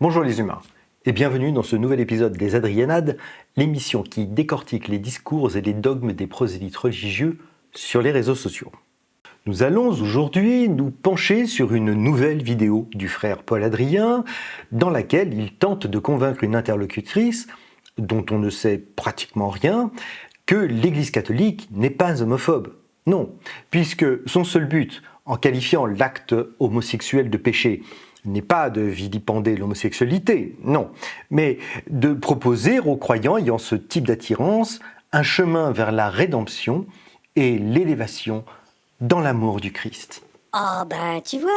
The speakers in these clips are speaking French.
Bonjour les humains et bienvenue dans ce nouvel épisode des Adrianades, l'émission qui décortique les discours et les dogmes des prosélytes religieux sur les réseaux sociaux. Nous allons aujourd'hui nous pencher sur une nouvelle vidéo du frère Paul Adrien dans laquelle il tente de convaincre une interlocutrice dont on ne sait pratiquement rien que l'Église catholique n'est pas homophobe. Non, puisque son seul but en qualifiant l'acte homosexuel de péché n'est pas de vilipender l'homosexualité, non, mais de proposer aux croyants ayant ce type d'attirance un chemin vers la rédemption et l'élévation dans l'amour du Christ. Ah ben tu vois,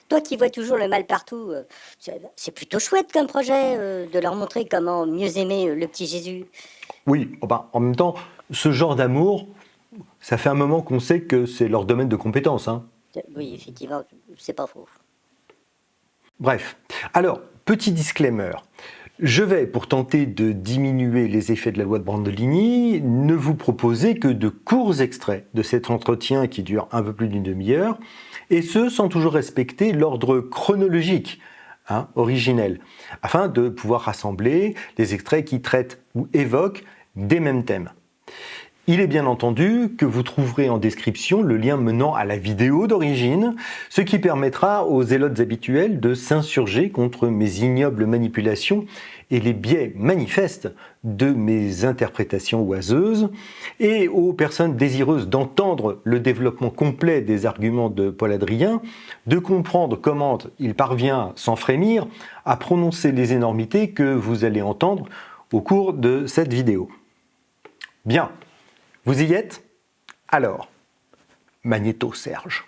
toi qui vois toujours le mal partout, c'est plutôt chouette comme projet de leur montrer comment mieux aimer le petit Jésus. Oui, en même temps, ce genre d'amour, ça fait un moment qu'on sait que c'est leur domaine de compétence. Oui, effectivement, c'est pas faux. Bref, alors, petit disclaimer. Je vais, pour tenter de diminuer les effets de la loi de Brandolini, ne vous proposer que de courts extraits de cet entretien qui dure un peu plus d'une demi-heure, et ce, sans toujours respecter l'ordre chronologique originel, afin de pouvoir rassembler les extraits qui traitent ou évoquent des mêmes thèmes. Il est bien entendu que vous trouverez en description le lien menant à la vidéo d'origine, ce qui permettra aux zélotes habituels de s'insurger contre mes ignobles manipulations et les biais manifestes de mes interprétations oiseuses, et aux personnes désireuses d'entendre le développement complet des arguments de Paul Adrien, de comprendre comment il parvient, sans frémir, à prononcer les énormités que vous allez entendre au cours de cette vidéo. Bien. Vous y êtes? Alors, Magnéto Serge.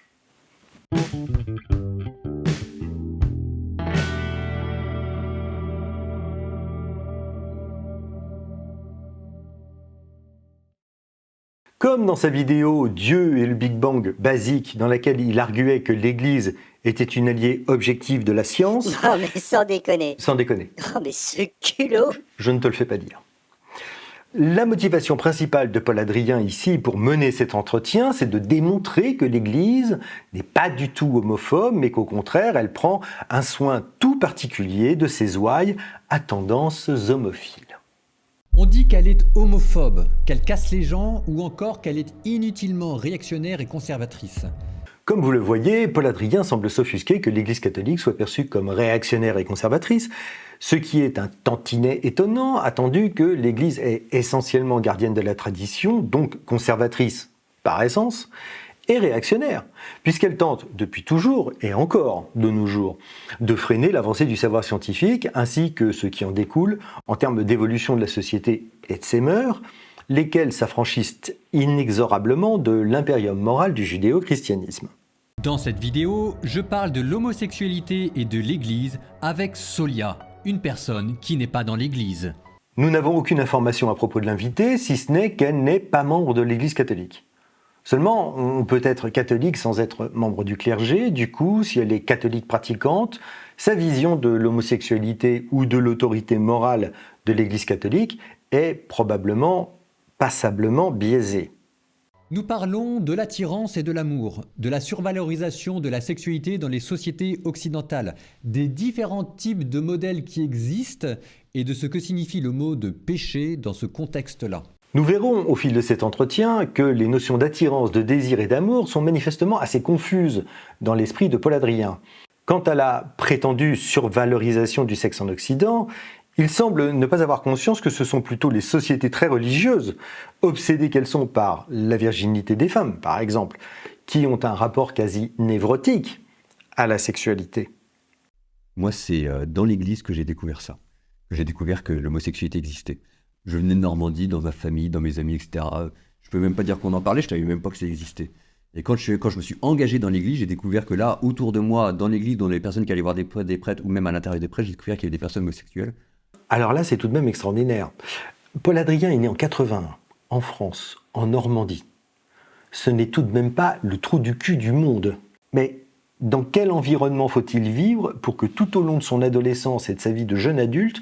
Comme dans sa vidéo Dieu et le Big Bang basique, dans laquelle il arguait que l'Église était une alliée objective de la science... Non mais sans déconner. Sans déconner. Oh mais ce culot. Je ne te le fais pas dire. La motivation principale de Paul Adrien ici pour mener cet entretien, c'est de démontrer que l'Église n'est pas du tout homophobe, mais qu'au contraire, elle prend un soin tout particulier de ses ouailles à tendances homophiles. On dit qu'elle est homophobe, qu'elle casse les gens ou encore qu'elle est inutilement réactionnaire et conservatrice. Comme vous le voyez, Paul Adrien semble s'offusquer que l'Église catholique soit perçue comme réactionnaire et conservatrice, ce qui est un tantinet étonnant, attendu que l'Église est essentiellement gardienne de la tradition, donc conservatrice par essence, et réactionnaire, puisqu'elle tente depuis toujours, et encore de nos jours, de freiner l'avancée du savoir scientifique, ainsi que ce qui en découle en termes d'évolution de la société et de ses mœurs, lesquels s'affranchissent inexorablement de l'impérium moral du judéo-christianisme. Dans cette vidéo, je parle de l'homosexualité et de l'Église avec Solia, une personne qui n'est pas dans l'Église. Nous n'avons aucune information à propos de l'invitée, si ce n'est qu'elle n'est pas membre de l'Église catholique. Seulement, on peut être catholique sans être membre du clergé, du coup, si elle est catholique pratiquante, sa vision de l'homosexualité ou de l'autorité morale de l'Église catholique est probablement passablement biaisé. Nous parlons de l'attirance et de l'amour, de la survalorisation de la sexualité dans les sociétés occidentales, des différents types de modèles qui existent et de ce que signifie le mot de péché dans ce contexte-là. Nous verrons au fil de cet entretien que les notions d'attirance, de désir et d'amour sont manifestement assez confuses dans l'esprit de Paul Adrien. Quant à la prétendue survalorisation du sexe en Occident, il semble ne pas avoir conscience que ce sont plutôt les sociétés très religieuses, obsédées qu'elles sont par la virginité des femmes, par exemple, qui ont un rapport quasi névrotique à la sexualité. Moi, c'est dans l'église que j'ai découvert ça. J'ai découvert que l'homosexualité existait. Je venais de Normandie, dans ma famille, dans mes amis, etc. Je peux même pas dire qu'on en parlait, je savais même pas que ça existait. Et quand je me suis engagé dans l'église, j'ai découvert que là, autour de moi, dans l'église, dans les personnes qui allaient voir des prêtres, ou même à l'intérieur des prêtres, j'ai découvert qu'il y avait des personnes homosexuelles. Alors là, c'est tout de même extraordinaire. Paul Adrien est né en 81, en France, en Normandie. Ce n'est tout de même pas le trou du cul du monde. Mais dans quel environnement faut-il vivre pour que tout au long de son adolescence et de sa vie de jeune adulte,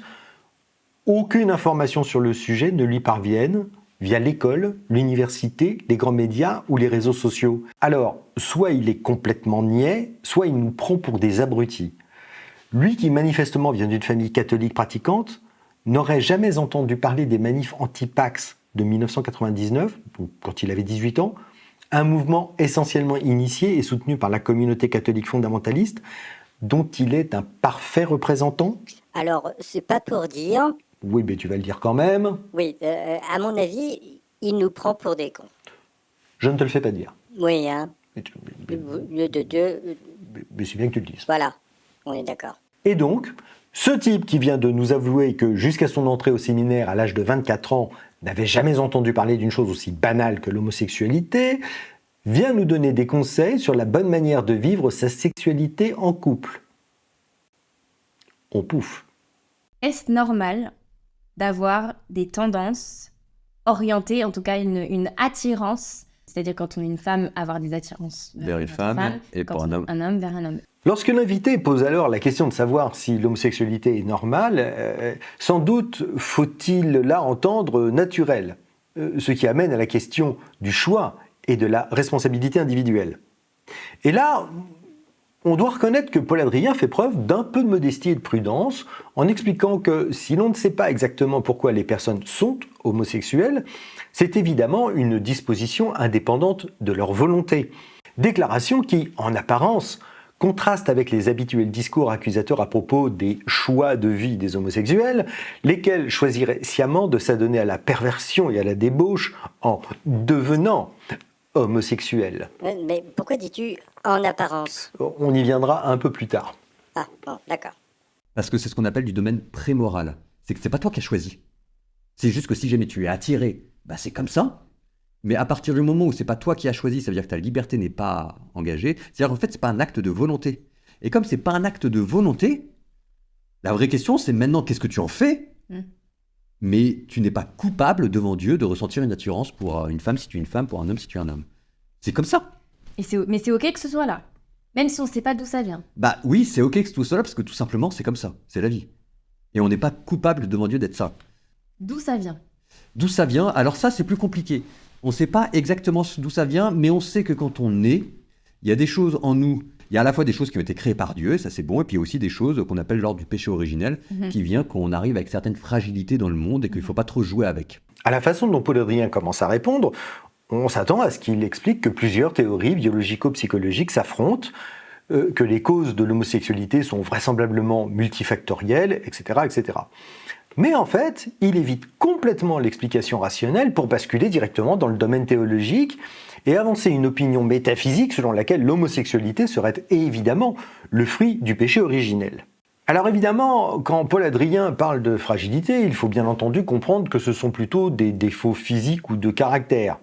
aucune information sur le sujet ne lui parvienne via l'école, l'université, les grands médias ou les réseaux sociaux? Alors, soit il est complètement niais, soit il nous prend pour des abrutis. Lui qui manifestement vient d'une famille catholique pratiquante, n'aurait jamais entendu parler des manifs anti-Pax de 1999, quand il avait 18 ans, un mouvement essentiellement initié et soutenu par la communauté catholique fondamentaliste, dont il est un parfait représentant. Alors, c'est pas pour dire. Oui, mais tu vas le dire quand même. Oui, à mon avis, il nous prend pour des cons. Je ne te le fais pas dire. Oui, hein. Mais c'est bien que tu le dises. Voilà, on est d'accord. Et donc, ce type qui vient de nous avouer que jusqu'à son entrée au séminaire à l'âge de 24 ans, n'avait jamais entendu parler d'une chose aussi banale que l'homosexualité, vient nous donner des conseils sur la bonne manière de vivre sa sexualité en couple. On pouffe. Est-ce normal d'avoir des tendances orientées, en tout cas une attirance, c'est-à-dire quand on est une femme, avoir des attirances Vers une femme et quand pour un homme. un homme vers un homme. Lorsque l'invité pose alors la question de savoir si l'homosexualité est normale, sans doute faut-il là entendre naturel, ce qui amène à la question du choix et de la responsabilité individuelle. Et là, on doit reconnaître que Paul Adrien fait preuve d'un peu de modestie et de prudence en expliquant que si l'on ne sait pas exactement pourquoi les personnes sont homosexuelles, c'est évidemment une disposition indépendante de leur volonté. Déclaration qui, en apparence, contraste avec les habituels discours accusateurs à propos des choix de vie des homosexuels, lesquels choisiraient sciemment de s'adonner à la perversion et à la débauche en devenant homosexuels. Mais pourquoi dis-tu en apparence? On y viendra un peu plus tard. Ah, bon, d'accord. Parce que c'est ce qu'on appelle du domaine prémoral. C'est que c'est pas toi qui as choisi. C'est juste que si jamais tu es attiré, bah c'est comme ça. Mais à partir du moment où c'est pas toi qui as choisi, ça veut dire que ta liberté n'est pas engagée. C'est-à-dire qu'en fait, c'est pas un acte de volonté. Et comme c'est pas un acte de volonté, la vraie question, c'est maintenant qu'est-ce que tu en fais? Mais tu n'es pas coupable devant Dieu de ressentir une attirance pour une femme si tu es une femme, pour un homme si tu es un homme. C'est comme ça. Mais c'est ok que ce soit là, même si on ne sait pas d'où ça vient. Bah oui, c'est ok que tout cela, parce que tout simplement, c'est comme ça. C'est la vie. Et on n'est pas coupable devant Dieu d'être ça. D'où ça vient? D'où ça vient? Alors ça, c'est plus compliqué. On ne sait pas exactement d'où ça vient, mais on sait que quand on est, il y a des choses en nous. Il y a à la fois des choses qui ont été créées par Dieu, et ça c'est bon, et puis il y a aussi des choses qu'on appelle l'ordre du péché originel, qui vient qu'on arrive avec certaines fragilités dans le monde et qu'il ne faut pas trop jouer avec. À la façon dont Paul Adrien commence à répondre, on s'attend à ce qu'il explique que plusieurs théories biologico-psychologiques s'affrontent, que les causes de l'homosexualité sont vraisemblablement multifactorielles, etc., etc. Mais en fait, il évite complètement l'explication rationnelle pour basculer directement dans le domaine théologique et avancer une opinion métaphysique selon laquelle l'homosexualité serait évidemment le fruit du péché originel. Alors évidemment, quand Paul Adrien parle de fragilité, il faut bien entendu comprendre que ce sont plutôt des défauts physiques ou de caractère.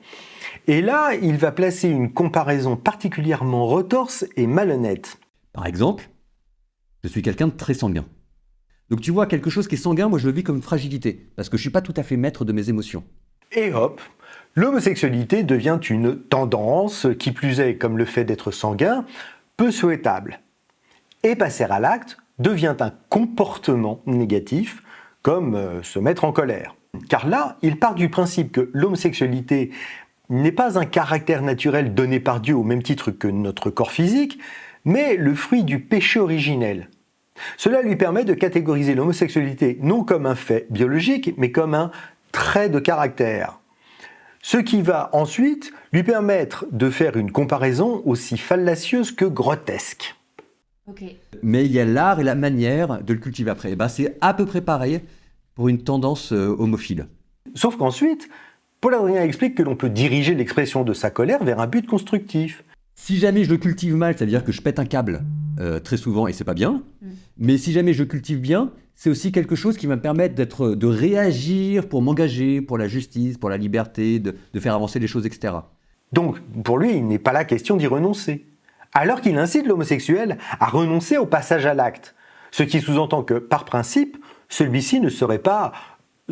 Et là, il va placer une comparaison particulièrement retorse et malhonnête. Par exemple, je suis quelqu'un de très sanguin. Donc tu vois, quelque chose qui est sanguin, moi je le vis comme une fragilité, parce que je ne suis pas tout à fait maître de mes émotions. Et hop, l'homosexualité devient une tendance, qui plus est, comme le fait d'être sanguin, peu souhaitable. Et passer à l'acte devient un comportement négatif, comme se mettre en colère. Car là, il part du principe que l'homosexualité n'est pas un caractère naturel donné par Dieu au même titre que notre corps physique, mais le fruit du péché originel. Cela lui permet de catégoriser l'homosexualité non comme un fait biologique, mais comme un trait de caractère. Ce qui va ensuite lui permettre de faire une comparaison aussi fallacieuse que grotesque. Ok. Mais il y a l'art et la manière de le cultiver après. Ben, c'est à peu près pareil pour une tendance homophile. Sauf qu'ensuite, Paul Adrien explique que l'on peut diriger l'expression de sa colère vers un but constructif. Si jamais je le cultive mal, ça veut dire que je pète un câble très souvent et c'est pas bien. Mais si jamais je cultive bien, c'est aussi quelque chose qui va me permettre de réagir pour m'engager, pour la justice, pour la liberté, de faire avancer les choses, etc. Donc, pour lui, il n'est pas la question d'y renoncer. Alors qu'il incite l'homosexuel à renoncer au passage à l'acte. Ce qui sous-entend que, par principe, celui-ci ne serait pas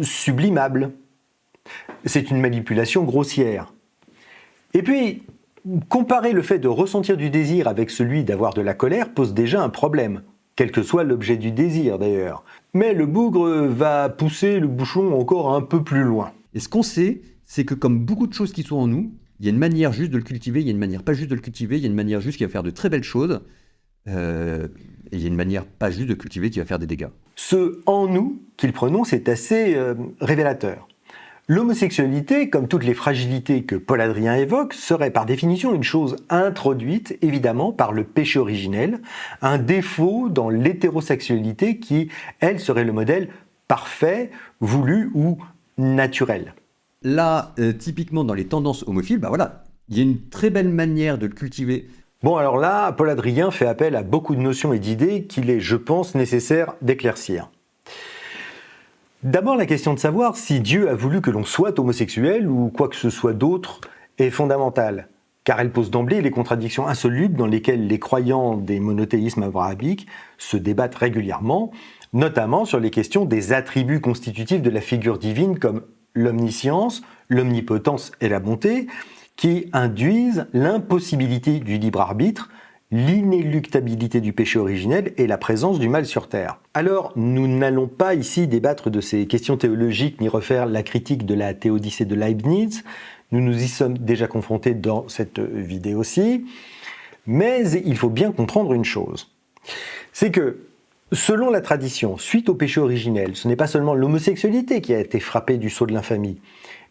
sublimable. C'est une manipulation grossière. Et puis, comparer le fait de ressentir du désir avec celui d'avoir de la colère pose déjà un problème, quel que soit l'objet du désir d'ailleurs. Mais le bougre va pousser le bouchon encore un peu plus loin. Et ce qu'on sait, c'est que comme beaucoup de choses qui sont en nous, il y a une manière juste de le cultiver, il y a une manière pas juste de le cultiver, il y a une manière juste qui va faire de très belles choses. Et il y a une manière pas juste de cultiver qui va faire des dégâts. Ce « en nous » qu'il prononce est assez révélateur. L'homosexualité, comme toutes les fragilités que Paul Adrien évoque, serait par définition une chose introduite, évidemment, par le péché originel, un défaut dans l'hétérosexualité qui, elle, serait le modèle parfait, voulu ou naturel. Là, typiquement dans les tendances homophiles, voilà, il y a une très belle manière de le cultiver. Bon, alors là, Paul Adrien fait appel à beaucoup de notions et d'idées qu'il est, je pense, nécessaire d'éclaircir. D'abord, la question de savoir si Dieu a voulu que l'on soit homosexuel ou quoi que ce soit d'autre est fondamentale, car elle pose d'emblée les contradictions insolubles dans lesquelles les croyants des monothéismes abrahamiques se débattent régulièrement, notamment sur les questions des attributs constitutifs de la figure divine comme l'omniscience, l'omnipotence et la bonté, qui induisent l'impossibilité du libre arbitre, l'inéluctabilité du péché originel et la présence du mal sur terre. Alors, nous n'allons pas ici débattre de ces questions théologiques ni refaire la critique de la théodicée de Leibniz, nous nous y sommes déjà confrontés dans cette vidéo-ci, mais il faut bien comprendre une chose, c'est que selon la tradition, suite au péché originel, ce n'est pas seulement l'homosexualité qui a été frappée du sceau de l'infamie,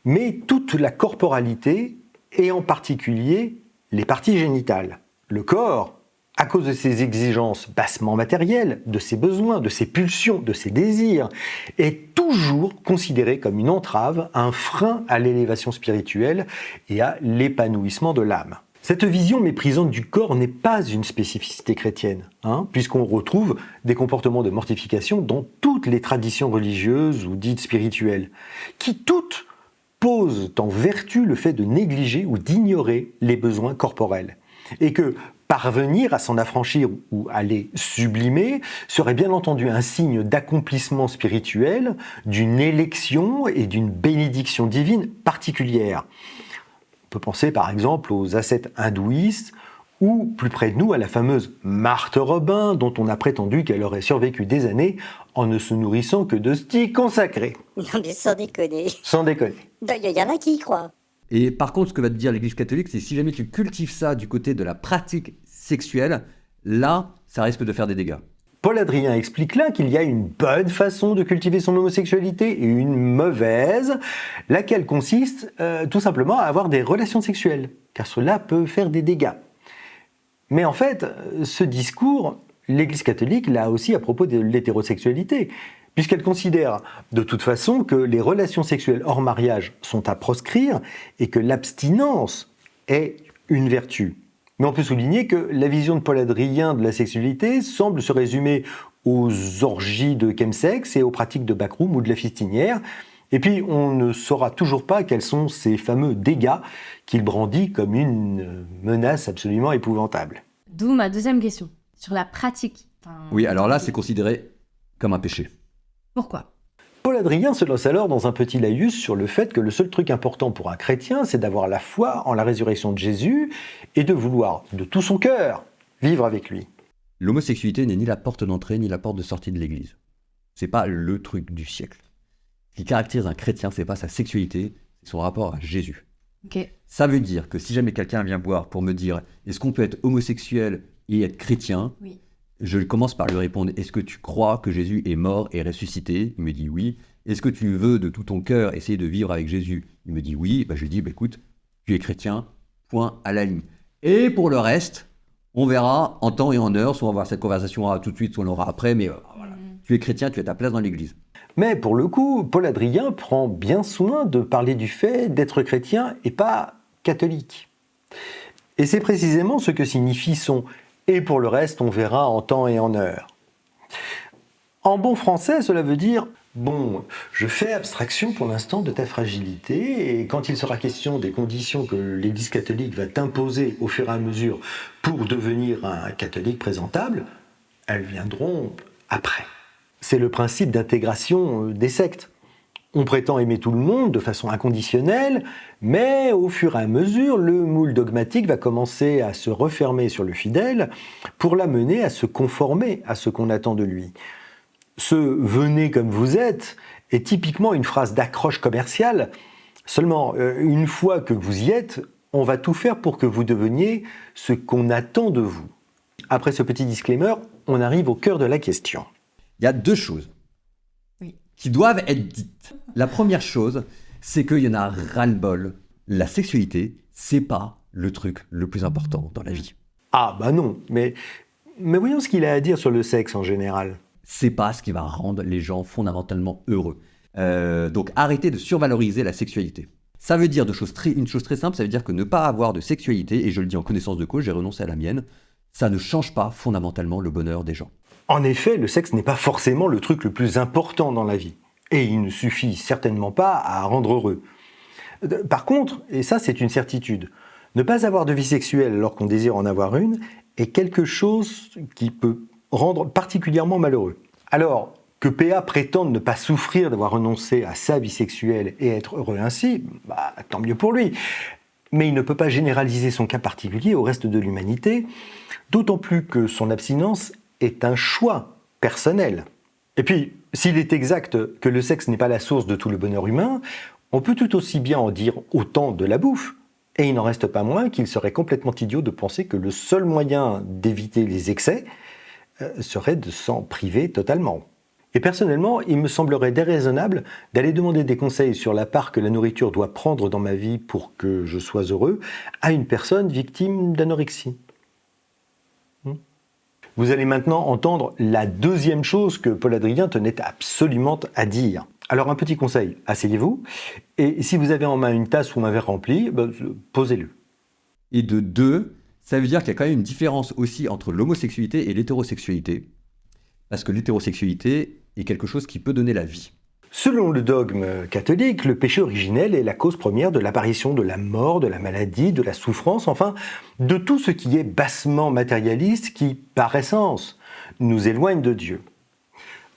mais toute la corporalité et en particulier les parties génitales. Le corps, à cause de ses exigences bassement matérielles, de ses besoins, de ses pulsions, de ses désirs, est toujours considéré comme une entrave, un frein à l'élévation spirituelle et à l'épanouissement de l'âme. Cette vision méprisante du corps n'est pas une spécificité chrétienne, puisqu'on retrouve des comportements de mortification dans toutes les traditions religieuses ou dites spirituelles, qui toutes posent en vertu le fait de négliger ou d'ignorer les besoins corporels, et que parvenir à s'en affranchir ou à les sublimer serait bien entendu un signe d'accomplissement spirituel, d'une élection et d'une bénédiction divine particulière. On peut penser par exemple aux ascètes hindouistes ou plus près de nous à la fameuse Marthe Robin dont on a prétendu qu'elle aurait survécu des années en ne se nourrissant que de sticks consacrés. Non mais sans déconner. Sans déconner. Il y en a qui y croient. Et par contre, ce que va te dire l'Église catholique, c'est si jamais tu cultives ça du côté de la pratique sexuelle, là, ça risque de faire des dégâts. Paul Adrien explique là qu'il y a une bonne façon de cultiver son homosexualité et une mauvaise, laquelle consiste tout simplement à avoir des relations sexuelles, car cela peut faire des dégâts. Mais en fait, ce discours, l'Église catholique l'a aussi à propos de l'hétérosexualité, puisqu'elle considère de toute façon que les relations sexuelles hors mariage sont à proscrire et que l'abstinence est une vertu. Mais on peut souligner que la vision de Paul Adrien de la sexualité semble se résumer aux orgies de chemsex et aux pratiques de backroom ou de la fistinière. Et puis, on ne saura toujours pas quels sont ces fameux dégâts qu'il brandit comme une menace absolument épouvantable. D'où ma deuxième question, sur la pratique. Oui, alors là, c'est considéré comme un péché. Pourquoi ? Paul Adrien se lance alors dans un petit laïus sur le fait que le seul truc important pour un chrétien, c'est d'avoir la foi en la résurrection de Jésus et de vouloir de tout son cœur vivre avec lui. L'homosexualité n'est ni la porte d'entrée ni la porte de sortie de l'Église. C'est pas le truc du siècle. Ce qui caractérise un chrétien, c'est pas sa sexualité, c'est son rapport à Jésus. Ok. Ça veut dire que si jamais quelqu'un vient boire pour me dire est-ce qu'on peut être homosexuel et être chrétien, Oui. je commence par lui répondre est-ce que tu crois que Jésus est mort et ressuscité ? Il me dit oui. Est-ce que tu veux de tout ton cœur essayer de vivre avec Jésus ? Il me dit oui. Je lui dis écoute, tu es chrétien, point à la ligne. Et pour le reste, on verra en temps et en heure, soit on va avoir cette conversation tout de suite, soit on l'aura après, mais voilà. Tu es chrétien, tu as ta place dans l'Église. Mais pour le coup, Paul Adrien prend bien soin de parler du fait d'être chrétien et pas catholique. Et c'est précisément ce que signifie son « et pour le reste, on verra en temps et en heure ». En bon français, cela veut dire « bon, je fais abstraction pour l'instant de ta fragilité et quand il sera question des conditions que l'Église catholique va t'imposer au fur et à mesure pour devenir un catholique présentable, elles viendront après ». C'est le principe d'intégration des sectes. On prétend aimer tout le monde de façon inconditionnelle, mais au fur et à mesure, le moule dogmatique va commencer à se refermer sur le fidèle pour l'amener à se conformer à ce qu'on attend de lui. Ce « venez comme vous êtes » est typiquement une phrase d'accroche commerciale. Seulement, une fois que vous y êtes, on va tout faire pour que vous deveniez ce qu'on attend de vous. après ce petit disclaimer, on arrive au cœur de la question. Il y a deux choses qui doivent être dites. La première chose, c'est qu'il y en a ras-le-bol. La sexualité, c'est pas le truc le plus important dans la vie. Ah bah non, mais voyons ce qu'il a à dire sur le sexe en général. C'est pas ce qui va rendre les gens fondamentalement heureux. Donc arrêtez de survaloriser la sexualité. Ça veut dire une chose très simple, ça veut dire que ne pas avoir de sexualité, et je le dis en connaissance de cause, j'ai renoncé à la mienne, ça ne change pas fondamentalement le bonheur des gens. En effet, le sexe n'est pas forcément le truc le plus important dans la vie. Et il ne suffit certainement pas à rendre heureux. Par contre, et ça c'est une certitude, ne pas avoir de vie sexuelle alors qu'on désire en avoir une est quelque chose qui peut rendre particulièrement malheureux. Alors, que PA prétende ne pas souffrir d'avoir renoncé à sa vie sexuelle et être heureux ainsi, bah, tant mieux pour lui. Mais il ne peut pas généraliser son cas particulier au reste de l'humanité, d'autant plus que son abstinence est un choix personnel. Et puis, s'il est exact que le sexe n'est pas la source de tout le bonheur humain, on peut tout aussi bien en dire autant de la bouffe. Et il n'en reste pas moins qu'il serait complètement idiot de penser que le seul moyen d'éviter les excès serait de s'en priver totalement. Et personnellement, il me semblerait déraisonnable d'aller demander des conseils sur la part que la nourriture doit prendre dans ma vie pour que je sois heureux à une personne victime d'anorexie. Vous allez maintenant entendre la deuxième chose que Paul Adrien tenait absolument à dire. Alors un petit conseil, asseyez-vous, et si vous avez en main une tasse ou un verre rempli, posez-le. Et de deux, ça veut dire qu'il y a quand même une différence aussi entre l'homosexualité et l'hétérosexualité, parce que l'hétérosexualité est quelque chose qui peut donner la vie. Selon le dogme catholique, le péché originel est la cause première de l'apparition de la mort, de la maladie, de la souffrance, enfin, de tout ce qui est bassement matérialiste qui, par essence, nous éloigne de Dieu.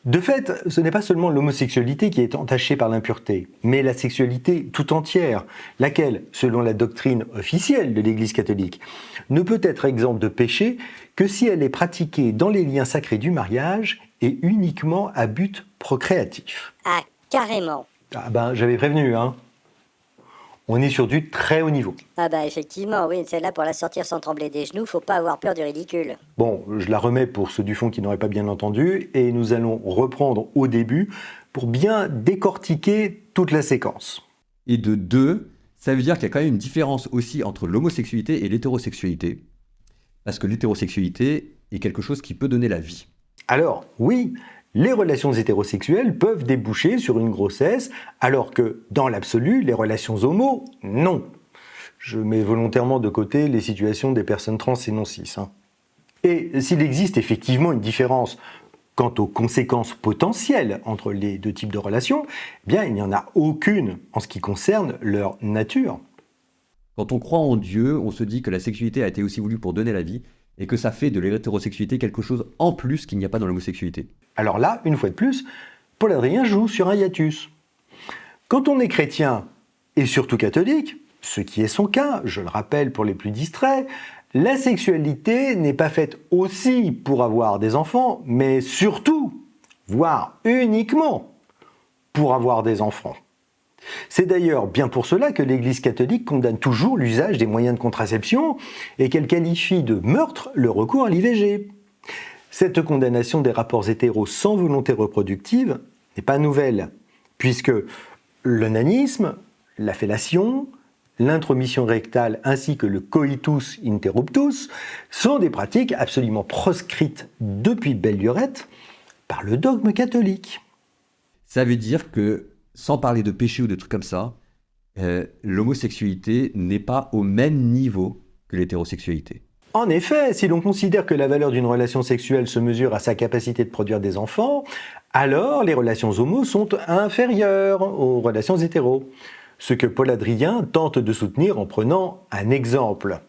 De fait, ce n'est pas seulement l'homosexualité qui est entachée par l'impureté, mais la sexualité tout entière, laquelle, selon la doctrine officielle de l'Église catholique, ne peut être exempte de péché que si elle est pratiquée dans les liens sacrés du mariage et uniquement à but procréatif. Ah, carrément. Ah ben, j'avais prévenu, hein. On est sur du très haut niveau. Ah bah effectivement, oui, celle-là pour la sortir sans trembler des genoux, faut pas avoir peur du ridicule. Bon, je la remets pour ceux du fond qui n'auraient pas bien entendu, et nous allons reprendre au début pour bien décortiquer toute la séquence. Et de deux, ça veut dire qu'il y a quand même une différence aussi entre l'homosexualité et l'hétérosexualité, parce que l'hétérosexualité est quelque chose qui peut donner la vie. Alors, oui, les relations hétérosexuelles peuvent déboucher sur une grossesse, alors que, dans l'absolu, les relations homo, non. Je mets volontairement de côté les situations des personnes trans et non cis. Et s'il existe effectivement une différence quant aux conséquences potentielles entre les deux types de relations, eh bien, il n'y en a aucune en ce qui concerne leur nature. Quand on croit en Dieu, on se dit que la sexualité a été aussi voulue pour donner la vie, et que ça fait de l'hétérosexualité quelque chose en plus qu'il n'y a pas dans l'homosexualité. Alors là, une fois de plus, Paul Adrien joue sur un hiatus. Quand on est chrétien, et surtout catholique, ce qui est son cas, je le rappelle pour les plus distraits, la sexualité n'est pas faite aussi pour avoir des enfants, mais surtout, voire uniquement, pour avoir des enfants. C'est d'ailleurs bien pour cela que l'Église catholique condamne toujours l'usage des moyens de contraception et qu'elle qualifie de meurtre le recours à l'IVG. Cette condamnation des rapports hétéros sans volonté reproductive n'est pas nouvelle, puisque l'onanisme, la fellation, l'intromission rectale ainsi que le coitus interruptus sont des pratiques absolument proscrites depuis belle lurette par le dogme catholique. Ça veut dire que, sans parler de péché ou de trucs comme ça, l'homosexualité n'est pas au même niveau que l'hétérosexualité. En effet, si l'on considère que la valeur d'une relation sexuelle se mesure à sa capacité de produire des enfants, alors les relations homo sont inférieures aux relations hétéros. Ce que Paul Adrien tente de soutenir en prenant un exemple.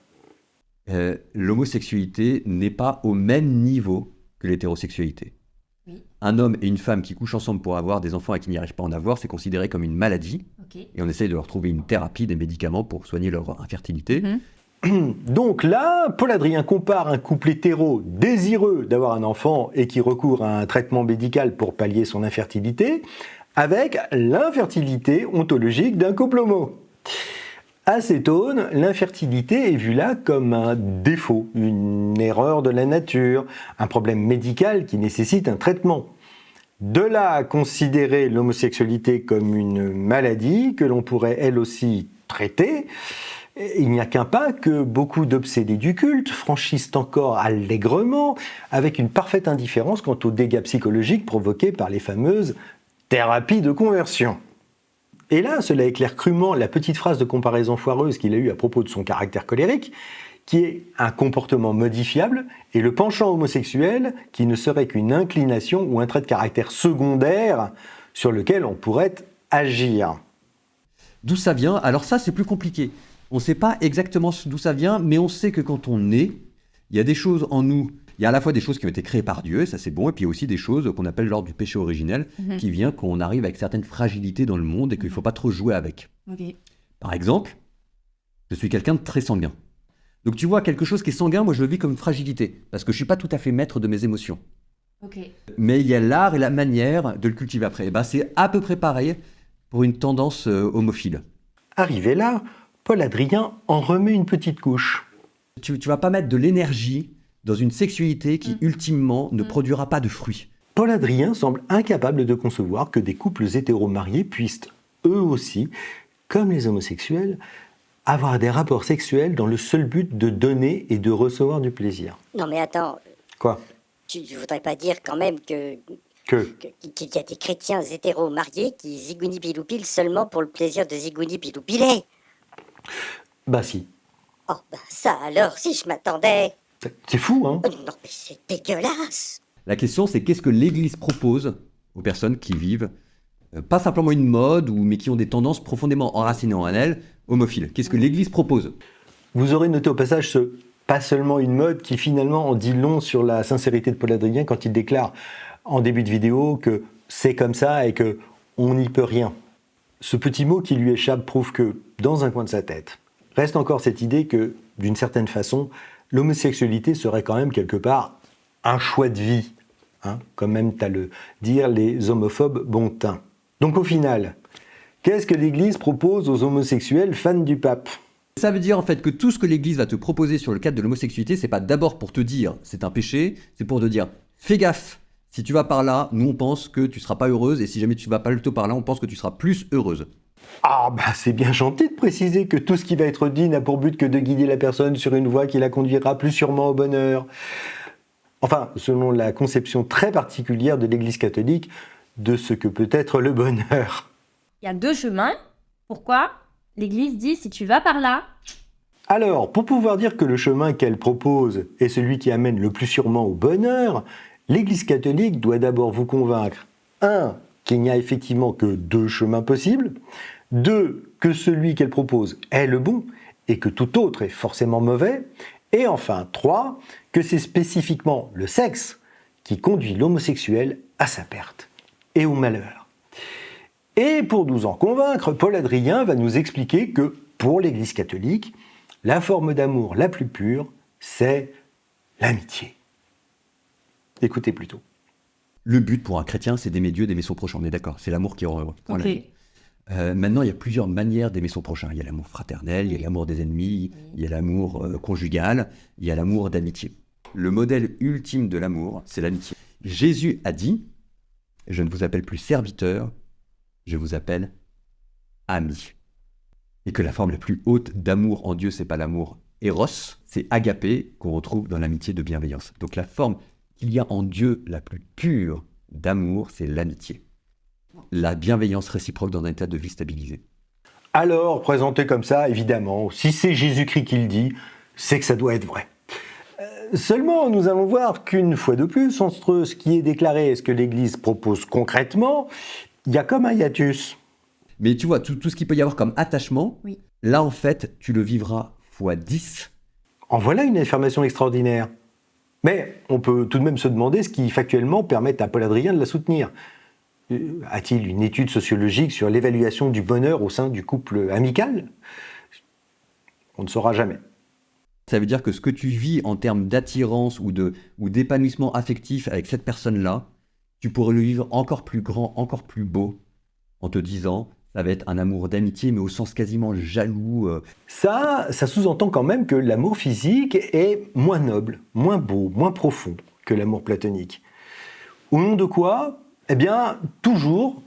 L'homosexualité n'est pas au même niveau que l'hétérosexualité. Oui. Un homme et une femme qui couchent ensemble pour avoir des enfants et qui n'y arrivent pas à en avoir, c'est considéré comme une maladie. Ok. Et on essaye de leur trouver une thérapie, des médicaments pour soigner leur infertilité. Donc là, Paul Adrien compare un couple hétéro désireux d'avoir un enfant et qui recourt à un traitement médical pour pallier son infertilité avec l'infertilité ontologique d'un couple homo. À cette aune, l'infertilité est vue là comme un défaut, une erreur de la nature, un problème médical qui nécessite un traitement. De là à considérer l'homosexualité comme une maladie que l'on pourrait elle aussi traiter, il n'y a qu'un pas que beaucoup d'obsédés du culte franchissent encore allègrement, avec une parfaite indifférence quant aux dégâts psychologiques provoqués par les fameuses thérapies de conversion. Et là, cela éclaire crûment la petite phrase de comparaison foireuse qu'il a eue à propos de son caractère colérique, qui est un comportement modifiable, et le penchant homosexuel qui ne serait qu'une inclination ou un trait de caractère secondaire sur lequel on pourrait agir. D'où ça vient? Alors ça, c'est plus compliqué. On ne sait pas exactement d'où ça vient, mais on sait que quand on est, il y a des choses en nous. Il y a à la fois des choses qui ont été créées par Dieu, et ça c'est bon, et puis il y a aussi des choses qu'on appelle l'ordre du péché originel, qui vient qu'on arrive avec certaines fragilités dans le monde et qu'il ne faut pas trop jouer avec. Ok. Par exemple, je suis quelqu'un de très sanguin. Donc tu vois, quelque chose qui est sanguin, moi je le vis comme une fragilité, parce que je ne suis pas tout à fait maître de mes émotions. Ok. Mais il y a l'art et la manière de le cultiver après. Et ben, c'est à peu près pareil pour une tendance homophile. Arrivé là, Paul Adrien en remet une petite couche. Tu vas pas mettre de l'énergie dans une sexualité qui, ultimement, ne produira pas de fruits. Paul Adrien semble incapable de concevoir que des couples hétéro-mariés puissent, eux aussi, comme les homosexuels, avoir des rapports sexuels dans le seul but de donner et de recevoir du plaisir. Non mais attends, Quoi? tu ne voudrais pas dire quand même qu'il Que? y a des chrétiens hétéros mariés qui zigouni-biloupilent seulement pour le plaisir de zigouni-biloupiler? Bah si. Oh bah ça alors, si je m'attendais. C'est fou, hein? Oh, non mais c'est dégueulasse. La question, c'est qu'est-ce que l'Église propose aux personnes qui vivent, pas simplement une mode, mais qui ont des tendances profondément enracinées en elles, homophiles. Qu'est-ce que l'Église propose? Vous aurez noté au passage ce pas seulement une mode qui finalement en dit long sur la sincérité de Paul Adrien quand il déclare en début de vidéo que c'est comme ça et que on n'y peut rien. Ce petit mot qui lui échappe prouve que, dans un coin de sa tête, reste encore cette idée que, d'une certaine façon, l'homosexualité serait quand même quelque part un choix de vie, hein, comme même t'as le dire les homophobes bon teint. Donc au final, qu'est-ce que l'Église propose aux homosexuels fans du pape? Ça veut dire en fait que tout ce que l'Église va te proposer sur le cadre de l'homosexualité, c'est pas d'abord pour te dire c'est un péché, c'est pour te dire fais gaffe, si tu vas par là, nous on pense que tu seras pas heureuse, et si jamais tu vas pas plutôt par là, on pense que tu seras plus heureuse. Ah bah c'est bien gentil de préciser que tout ce qui va être dit n'a pour but que de guider la personne sur une voie qui la conduira plus sûrement au bonheur. Enfin, selon la conception très particulière de l'Église catholique de ce que peut être le bonheur. Il y a deux chemins. Pourquoi l'Église dit si tu vas par là? Alors, pour pouvoir dire que le chemin qu'elle propose est celui qui amène le plus sûrement au bonheur, l'Église catholique doit d'abord vous convaincre 1. Qu'il n'y a effectivement que 2 chemins possibles, 2. Que celui qu'elle propose est le bon et que tout autre est forcément mauvais, et enfin 3. Que c'est spécifiquement le sexe qui conduit l'homosexuel à sa perte et au malheur. Et pour nous en convaincre, Paul Adrien va nous expliquer que, pour l'Église catholique, la forme d'amour la plus pure, c'est l'amitié. Écoutez plutôt. Le but pour un chrétien, c'est d'aimer Dieu, d'aimer son prochain. On est d'accord, c'est l'amour qui rend heureux. Voilà. Ok. Maintenant, il y a plusieurs manières d'aimer son prochain. Il y a l'amour fraternel, il y a l'amour des ennemis, il y a l'amour conjugal, il y a l'amour d'amitié. Le modèle ultime de l'amour, c'est l'amitié. Jésus a dit « Je ne vous appelle plus serviteur, je vous appelle ami ». Et que la forme la plus haute d'amour en Dieu, c'est pas l'amour éros, c'est agapé qu'on retrouve dans l'amitié de bienveillance. Donc la forme qu'il y a en Dieu la plus pure d'amour, c'est l'amitié. La bienveillance réciproque dans un état de vie stabilisé. Alors, présenté comme ça, évidemment, si c'est Jésus-Christ qui le dit, c'est que ça doit être vrai. Seulement, nous allons voir qu'une fois de plus, entre ce qui est déclaré et ce que l'Église propose concrètement, il y a comme un hiatus. Mais tu vois, tout ce qu'il peut y avoir comme attachement, Oui. là en fait, tu le vivras fois 10. En voilà une affirmation extraordinaire. Mais on peut tout de même se demander ce qui factuellement permet à Paul Adrien de la soutenir. A-t-il une étude sociologique sur l'évaluation du bonheur au sein du couple amical? On ne saura jamais. Ça veut dire que ce que tu vis en termes d'attirance ou d'épanouissement affectif avec cette personne-là, tu pourrais le vivre encore plus grand, encore plus beau, en te disant Ça va être un amour d'amitié, mais au sens quasiment jaloux. Ça sous-entend quand même que l'amour physique est moins noble, moins beau, moins profond que l'amour platonique. Au nom de quoi? Eh bien, toujours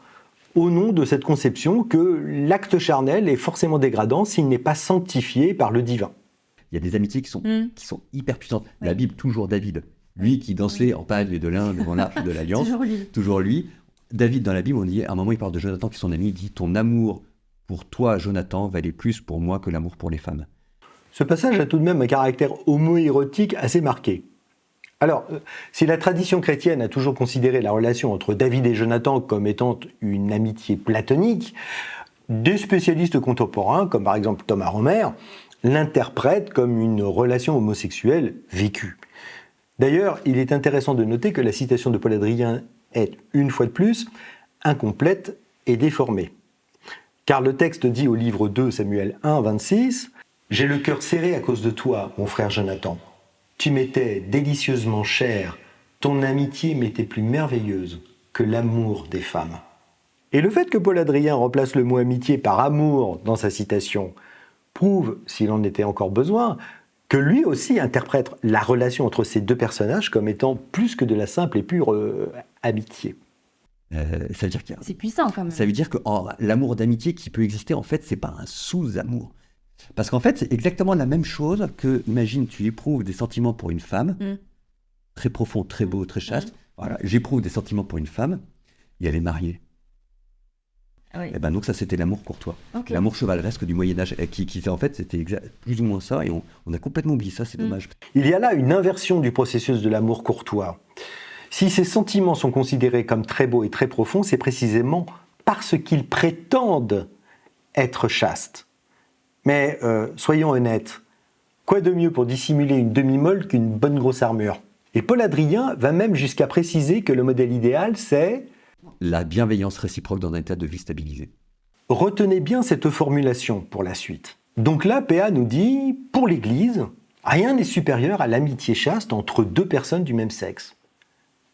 au nom de cette conception que l'acte charnel est forcément dégradant s'il n'est pas sanctifié par le divin. Il y a des amitiés qui sont hyper puissantes. Oui. La Bible, toujours David. Lui qui dansait en pâle de lin devant l'arche de l'Alliance. Toujours lui. Toujours lui. David, dans la Bible, on dit, à un moment, il parle de Jonathan qui est son ami, il dit « Ton amour pour toi, Jonathan, valait plus pour moi que l'amour pour les femmes. » Ce passage a tout de même un caractère homoérotique assez marqué. Alors, si la tradition chrétienne a toujours considéré la relation entre David et Jonathan comme étant une amitié platonique, des spécialistes contemporains, comme par exemple Thomas Romer, l'interprètent comme une relation homosexuelle vécue. D'ailleurs, il est intéressant de noter que la citation de Paul Adrien est, une fois de plus, incomplète et déformée. Car le texte dit au livre 2, Samuel 1, 26, « J'ai le cœur serré à cause de toi, mon frère Jonathan. Tu m'étais délicieusement cher, ton amitié m'était plus merveilleuse que l'amour des femmes. » Et le fait que Paul Adrien remplace le mot amitié par amour dans sa citation prouve, s'il en était encore besoin, que lui aussi interprète la relation entre ces deux personnages comme étant plus que de la simple et pure amitié. Ça veut dire qu'il y a- C'est puissant quand même. Ça veut dire que l'amour d'amitié qui peut exister, en fait, c'est pas un sous-amour. Parce qu'en fait, c'est exactement la même chose que, imagine, tu éprouves des sentiments pour une femme, très profond, très beau, très chaste. Voilà, j'éprouve des sentiments pour une femme, et elle est mariée. Ah oui. Et ben donc ça, c'était l'amour courtois. Ok. L'amour chevaleresque du Moyen-Âge, qui en fait, c'était plus ou moins ça, et on a complètement oublié ça, c'est dommage. Il y a là une inversion du processus de l'amour courtois. Si ces sentiments sont considérés comme très beaux et très profonds, c'est précisément parce qu'ils prétendent être chastes. Mais soyons honnêtes, quoi de mieux pour dissimuler une demi-molle qu'une bonne grosse armure? Et Paul Adrien va même jusqu'à préciser que le modèle idéal, c'est... La bienveillance réciproque dans un état de vie stabilisé. Retenez bien cette formulation pour la suite. Donc là, PA nous dit, pour l'Église, rien n'est supérieur à l'amitié chaste entre deux personnes du même sexe.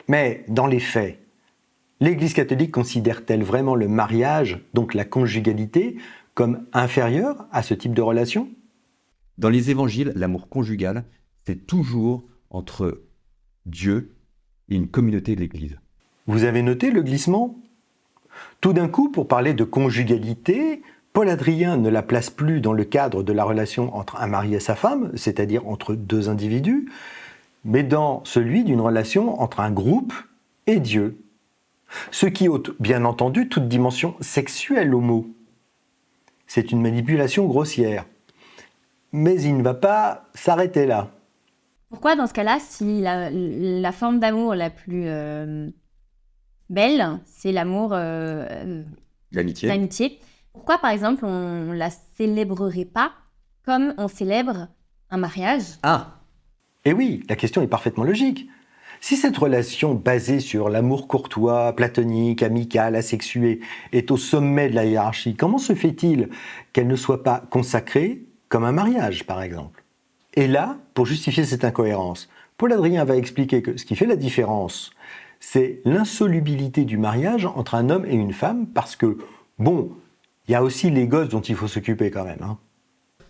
Mais dans les faits, l'Église catholique considère-t-elle vraiment le mariage, donc la conjugalité, comme inférieur à ce type de relation? Dans les évangiles, l'amour conjugal, c'est toujours entre Dieu et une communauté de l'Église. Vous avez noté le glissement? Tout d'un coup, pour parler de conjugalité, Paul Adrien ne la place plus dans le cadre de la relation entre un mari et sa femme, c'est-à-dire entre deux individus, mais dans celui d'une relation entre un groupe et Dieu. Ce qui ôte, bien entendu, toute dimension sexuelle au mot. C'est une manipulation grossière. Mais il ne va pas s'arrêter là. Pourquoi dans ce cas-là, si la forme d'amour la plus belle, c'est l'amour L'amitié. d'amitié, pourquoi par exemple on la célébrerait pas comme on célèbre un mariage? Ah, Et oui, la question est parfaitement logique. Si cette relation basée sur l'amour courtois, platonique, amical, asexué est au sommet de la hiérarchie, comment se fait-il qu'elle ne soit pas consacrée comme un mariage, par exemple? Et là, pour justifier cette incohérence, Paul Adrien va expliquer que ce qui fait la différence, c'est l'insolubilité du mariage entre un homme et une femme, parce que, bon, il y a aussi les gosses dont il faut s'occuper quand même, hein.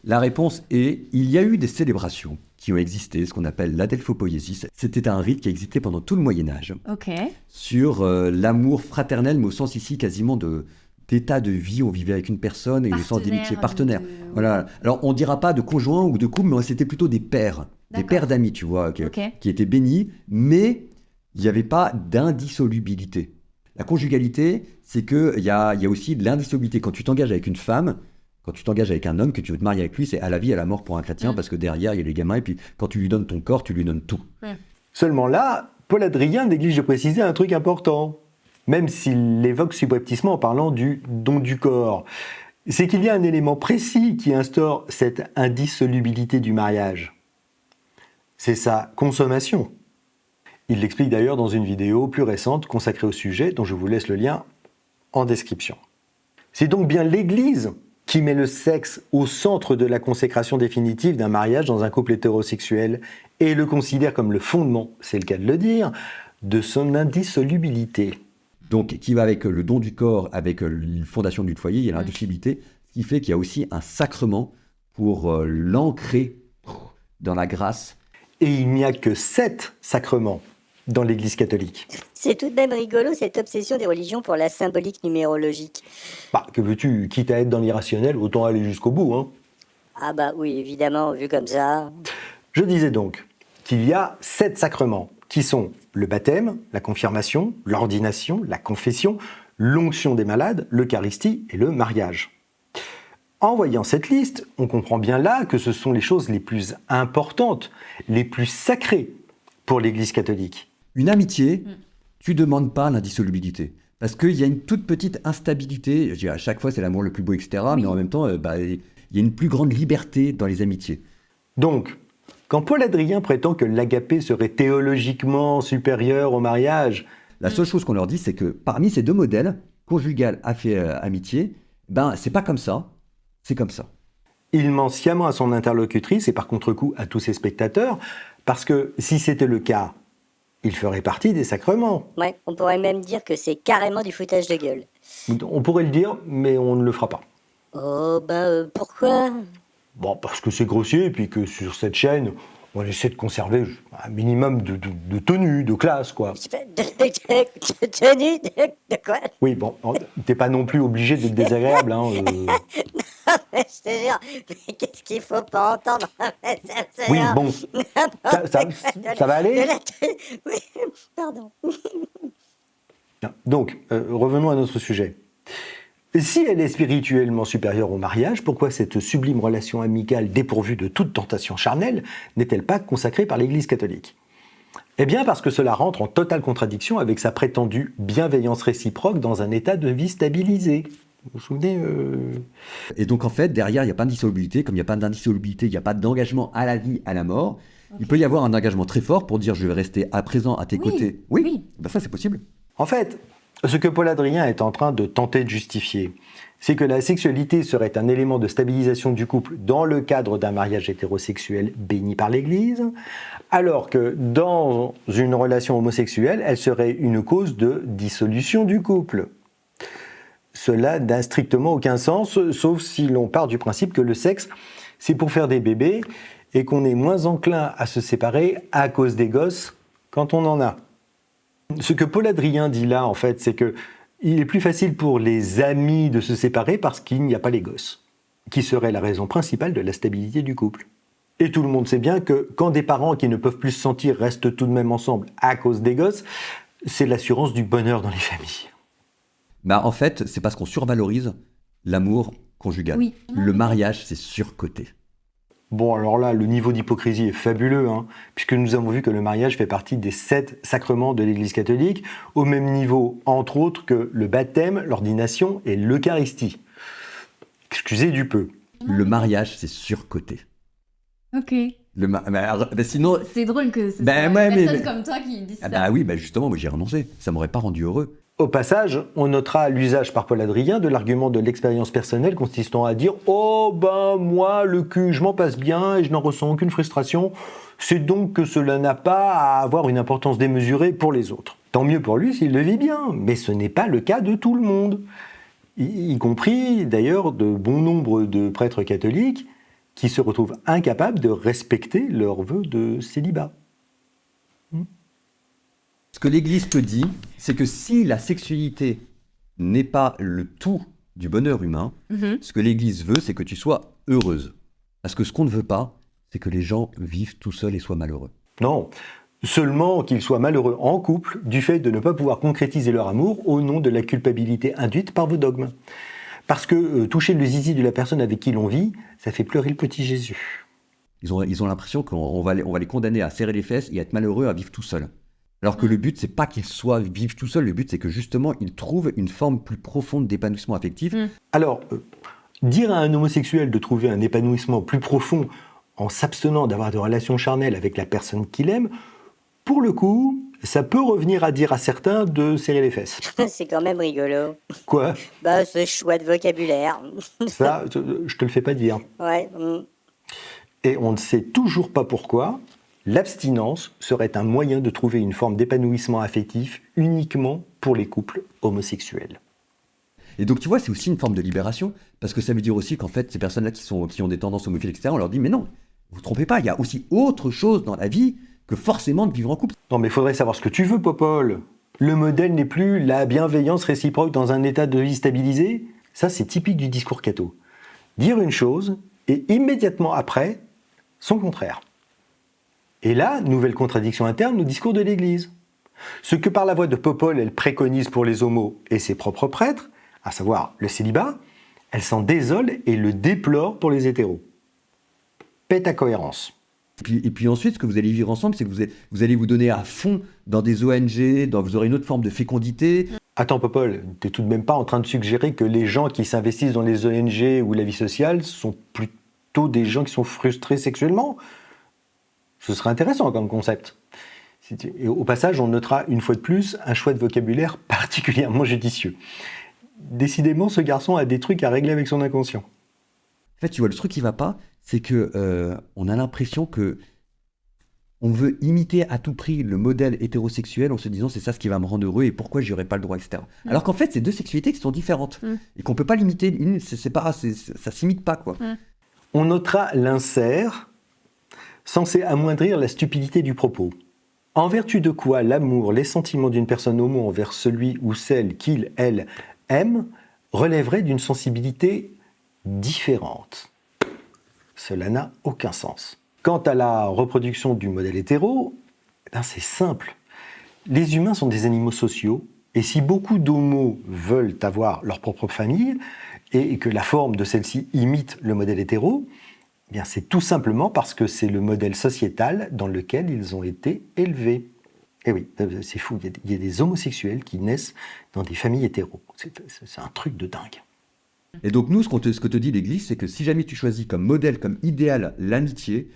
la réponse est, il y a eu des célébrations qui ont existé, ce qu'on appelle l'adelphopoiesis. C'était un rite qui a existé pendant tout le Moyen-Âge, Ok. sur l'amour fraternel, mais au sens ici quasiment d'état de vie. On vivait avec une personne et le sens d'amitié partenaire. Voilà. Alors, on ne dira pas de conjoint ou de couple, mais c'était plutôt des pères d'amis, tu vois, Ok. qui étaient bénis, mais il n'y avait pas d'indissolubilité. La conjugalité, c'est qu'il y a aussi de l'indissolubilité. Quand tu t'engages avec une femme, quand tu t'engages avec un homme, que tu veux te marier avec lui, c'est à la vie, à la mort pour un chrétien, parce que derrière, il y a les gamins, et puis quand tu lui donnes ton corps, tu lui donnes tout. Seulement là, Paul Adrien néglige de préciser un truc important, même s'il l'évoque subrepticement en parlant du don du corps. C'est qu'il y a un élément précis qui instaure cette indissolubilité du mariage. C'est sa consommation. Il l'explique d'ailleurs dans une vidéo plus récente consacrée au sujet, dont je vous laisse le lien en description. C'est donc bien l'Église qui met le sexe au centre de la consécration définitive d'un mariage dans un couple hétérosexuel et le considère comme le fondement, c'est le cas de le dire, de son indissolubilité. Donc, qui va avec le don du corps, avec la fondation du foyer, il y a l'indissolubilité, ce qui fait qu'il y a aussi un sacrement pour l'ancrer dans la grâce. Et il n'y a que 7 sacrements dans l'Église catholique. C'est tout de même rigolo cette obsession des religions pour la symbolique numérologique. Bah, que veux-tu, quitte à être dans l'irrationnel, autant aller jusqu'au bout, hein. Ah bah oui, évidemment, vu comme ça. Je disais donc qu'il y a 7 sacrements, qui sont le baptême, la confirmation, l'ordination, la confession, l'onction des malades, l'Eucharistie et le mariage. En voyant cette liste, on comprend bien là que ce sont les choses les plus importantes, les plus sacrées pour l'Église catholique. Une amitié, tu demandes pas l'indissolubilité. Parce qu'il y a une toute petite instabilité. Je dis, à chaque fois, c'est l'amour le plus beau, etc. Mais en même temps, il y a une plus grande liberté dans les amitiés. Donc, quand Paul Adrien prétend que l'agapé serait théologiquement supérieur au mariage, La seule chose qu'on leur dit, c'est que parmi ces deux modèles, conjugal, amitié, c'est pas comme ça, c'est comme ça. il ment sciemment à son interlocutrice et par contre-coup à tous ses spectateurs, parce que si c'était le cas, il ferait partie des sacrements. Ouais, on pourrait même dire que c'est carrément du foutage de gueule. On pourrait le dire, mais on ne le fera pas. Oh, pourquoi? Bon, parce que c'est grossier, et puis que sur cette chaîne, on essaie de conserver un minimum de tenue, de classe, quoi. De tenue? De quoi? Oui, bon, t'es pas non plus obligé d'être désagréable, hein. Je te jure, mais qu'est-ce qu'il faut pas entendre? Oui, bon, ça va aller? Oui, pardon. Donc, revenons à notre sujet. Si elle est spirituellement supérieure au mariage, pourquoi cette sublime relation amicale dépourvue de toute tentation charnelle n'est-elle pas consacrée par l'Église catholique? Eh bien parce que cela rentre en totale contradiction avec sa prétendue bienveillance réciproque dans un état de vie stabilisé. Vous vous souvenez Et donc en fait, derrière, il n'y a pas d'indissolubilité. Comme il n'y a pas d'indissolubilité, il n'y a pas d'engagement à la vie, à la mort. Il peut y avoir un engagement très fort pour dire je vais rester à présent à tes côtés. Oui. Ça c'est possible. En fait, ce que Paul Adrien est en train de tenter de justifier, c'est que la sexualité serait un élément de stabilisation du couple dans le cadre d'un mariage hétérosexuel béni par l'Église, alors que dans une relation homosexuelle, elle serait une cause de dissolution du couple. Cela n'a strictement aucun sens, sauf si l'on part du principe que le sexe, c'est pour faire des bébés et qu'on est moins enclin à se séparer à cause des gosses quand on en a. Ce que Paul Adrien dit là, en fait, c'est que il est plus facile pour les amis de se séparer parce qu'il n'y a pas les gosses, qui serait la raison principale de la stabilité du couple. Et tout le monde sait bien que quand des parents qui ne peuvent plus se sentir restent tout de même ensemble à cause des gosses, c'est l'assurance du bonheur dans les familles. En fait, c'est parce qu'on survalorise l'amour conjugal. Oui. Le mariage, c'est surcoté. Bon, alors là, le niveau d'hypocrisie est fabuleux, puisque nous avons vu que le mariage fait partie des 7 sacrements de l'Église catholique, au même niveau, entre autres, que le baptême, l'ordination et l'Eucharistie. Excusez du peu. Le mariage, c'est surcoté. Ok. Sinon... C'est drôle que ce soit ouais, une mais- personne comme toi qui dise ça. Oui, justement, moi j'ai renoncé. Ça m'aurait pas rendu heureux. Au passage, on notera l'usage par Paul Adrien de l'argument de l'expérience personnelle consistant à dire « Oh moi, le cul, je m'en passe bien et je n'en ressens aucune frustration. C'est donc que cela n'a pas à avoir une importance démesurée pour les autres. » Tant mieux pour lui s'il le vit bien, mais ce n'est pas le cas de tout le monde. Y compris d'ailleurs de bon nombre de prêtres catholiques qui se retrouvent incapables de respecter leurs vœux de célibat. Ce que l'Église te dit, c'est que si la sexualité n'est pas le tout du bonheur humain, ce que l'Église veut, c'est que tu sois heureuse. Parce que ce qu'on ne veut pas, c'est que les gens vivent tout seuls et soient malheureux. Non, seulement qu'ils soient malheureux en couple du fait de ne pas pouvoir concrétiser leur amour au nom de la culpabilité induite par vos dogmes. Parce que toucher le zizi de la personne avec qui l'on vit, ça fait pleurer le petit Jésus. Ils ont l'impression qu'on va les condamner à serrer les fesses et à être malheureux, à vivre tout seul. Alors que le but, c'est pas qu'ils vivent tout seuls, le but, c'est que justement, ils trouvent une forme plus profonde d'épanouissement affectif. Alors, dire à un homosexuel de trouver un épanouissement plus profond en s'abstenant d'avoir de relations charnelles avec la personne qu'il aime, pour le coup, ça peut revenir à dire à certains de serrer les fesses. C'est quand même rigolo. Quoi? Ce choix de vocabulaire. Ça, je te le fais pas dire. Ouais. Et on ne sait toujours pas pourquoi l'abstinence serait un moyen de trouver une forme d'épanouissement affectif uniquement pour les couples homosexuels. Et donc, tu vois, c'est aussi une forme de libération, parce que ça veut dire aussi qu'en fait, ces personnes-là qui ont des tendances homophiles, etc., on leur dit, mais non, vous ne trompez pas, il y a aussi autre chose dans la vie que forcément de vivre en couple. Non mais il faudrait savoir ce que tu veux, Popol. Le modèle n'est plus la bienveillance réciproque dans un état de vie stabilisé. Ça, c'est typique du discours catho. Dire une chose et immédiatement après, son contraire. Et là, nouvelle contradiction interne au discours de l'Église. Ce que par la voix de Popol, elle préconise pour les homos et ses propres prêtres, à savoir le célibat, elle s'en désole et le déplore pour les hétéros. Pète à cohérence. Et puis ensuite, ce que vous allez vivre ensemble, c'est que vous allez vous donner à fond dans des ONG, vous aurez une autre forme de fécondité. Attends, Popol, t'es tout de même pas en train de suggérer que les gens qui s'investissent dans les ONG ou la vie sociale sont plutôt des gens qui sont frustrés sexuellement? Ce serait intéressant comme concept. Et au passage, on notera une fois de plus un choix de vocabulaire particulièrement judicieux. Décidément, ce garçon a des trucs à régler avec son inconscient. En fait, tu vois, le truc qui va pas, c'est que on a l'impression que on veut imiter à tout prix le modèle hétérosexuel en se disant c'est ça ce qui va me rendre heureux et pourquoi j'y aurais pas le droit, etc. Alors qu'en fait, c'est deux sexualités qui sont différentes et qu'on peut pas l'imiter. Ça s'imite pas, quoi. On notera l'insert censé amoindrir la stupidité du propos. En vertu de quoi l'amour, les sentiments d'une personne homo envers celui ou celle qu'il, elle, aime relèverait d'une sensibilité différente. Cela n'a aucun sens. Quant à la reproduction du modèle hétéro, c'est simple. Les humains sont des animaux sociaux, et si beaucoup d'homos veulent avoir leur propre famille, et que la forme de celle-ci imite le modèle hétéro, eh bien c'est tout simplement parce que c'est le modèle sociétal dans lequel ils ont été élevés. Et oui, c'est fou, il y a des homosexuels qui naissent dans des familles hétéros. C'est un truc de dingue. Et donc nous, ce que te dit l'Église, c'est que si jamais tu choisis comme modèle, comme idéal l'amitié,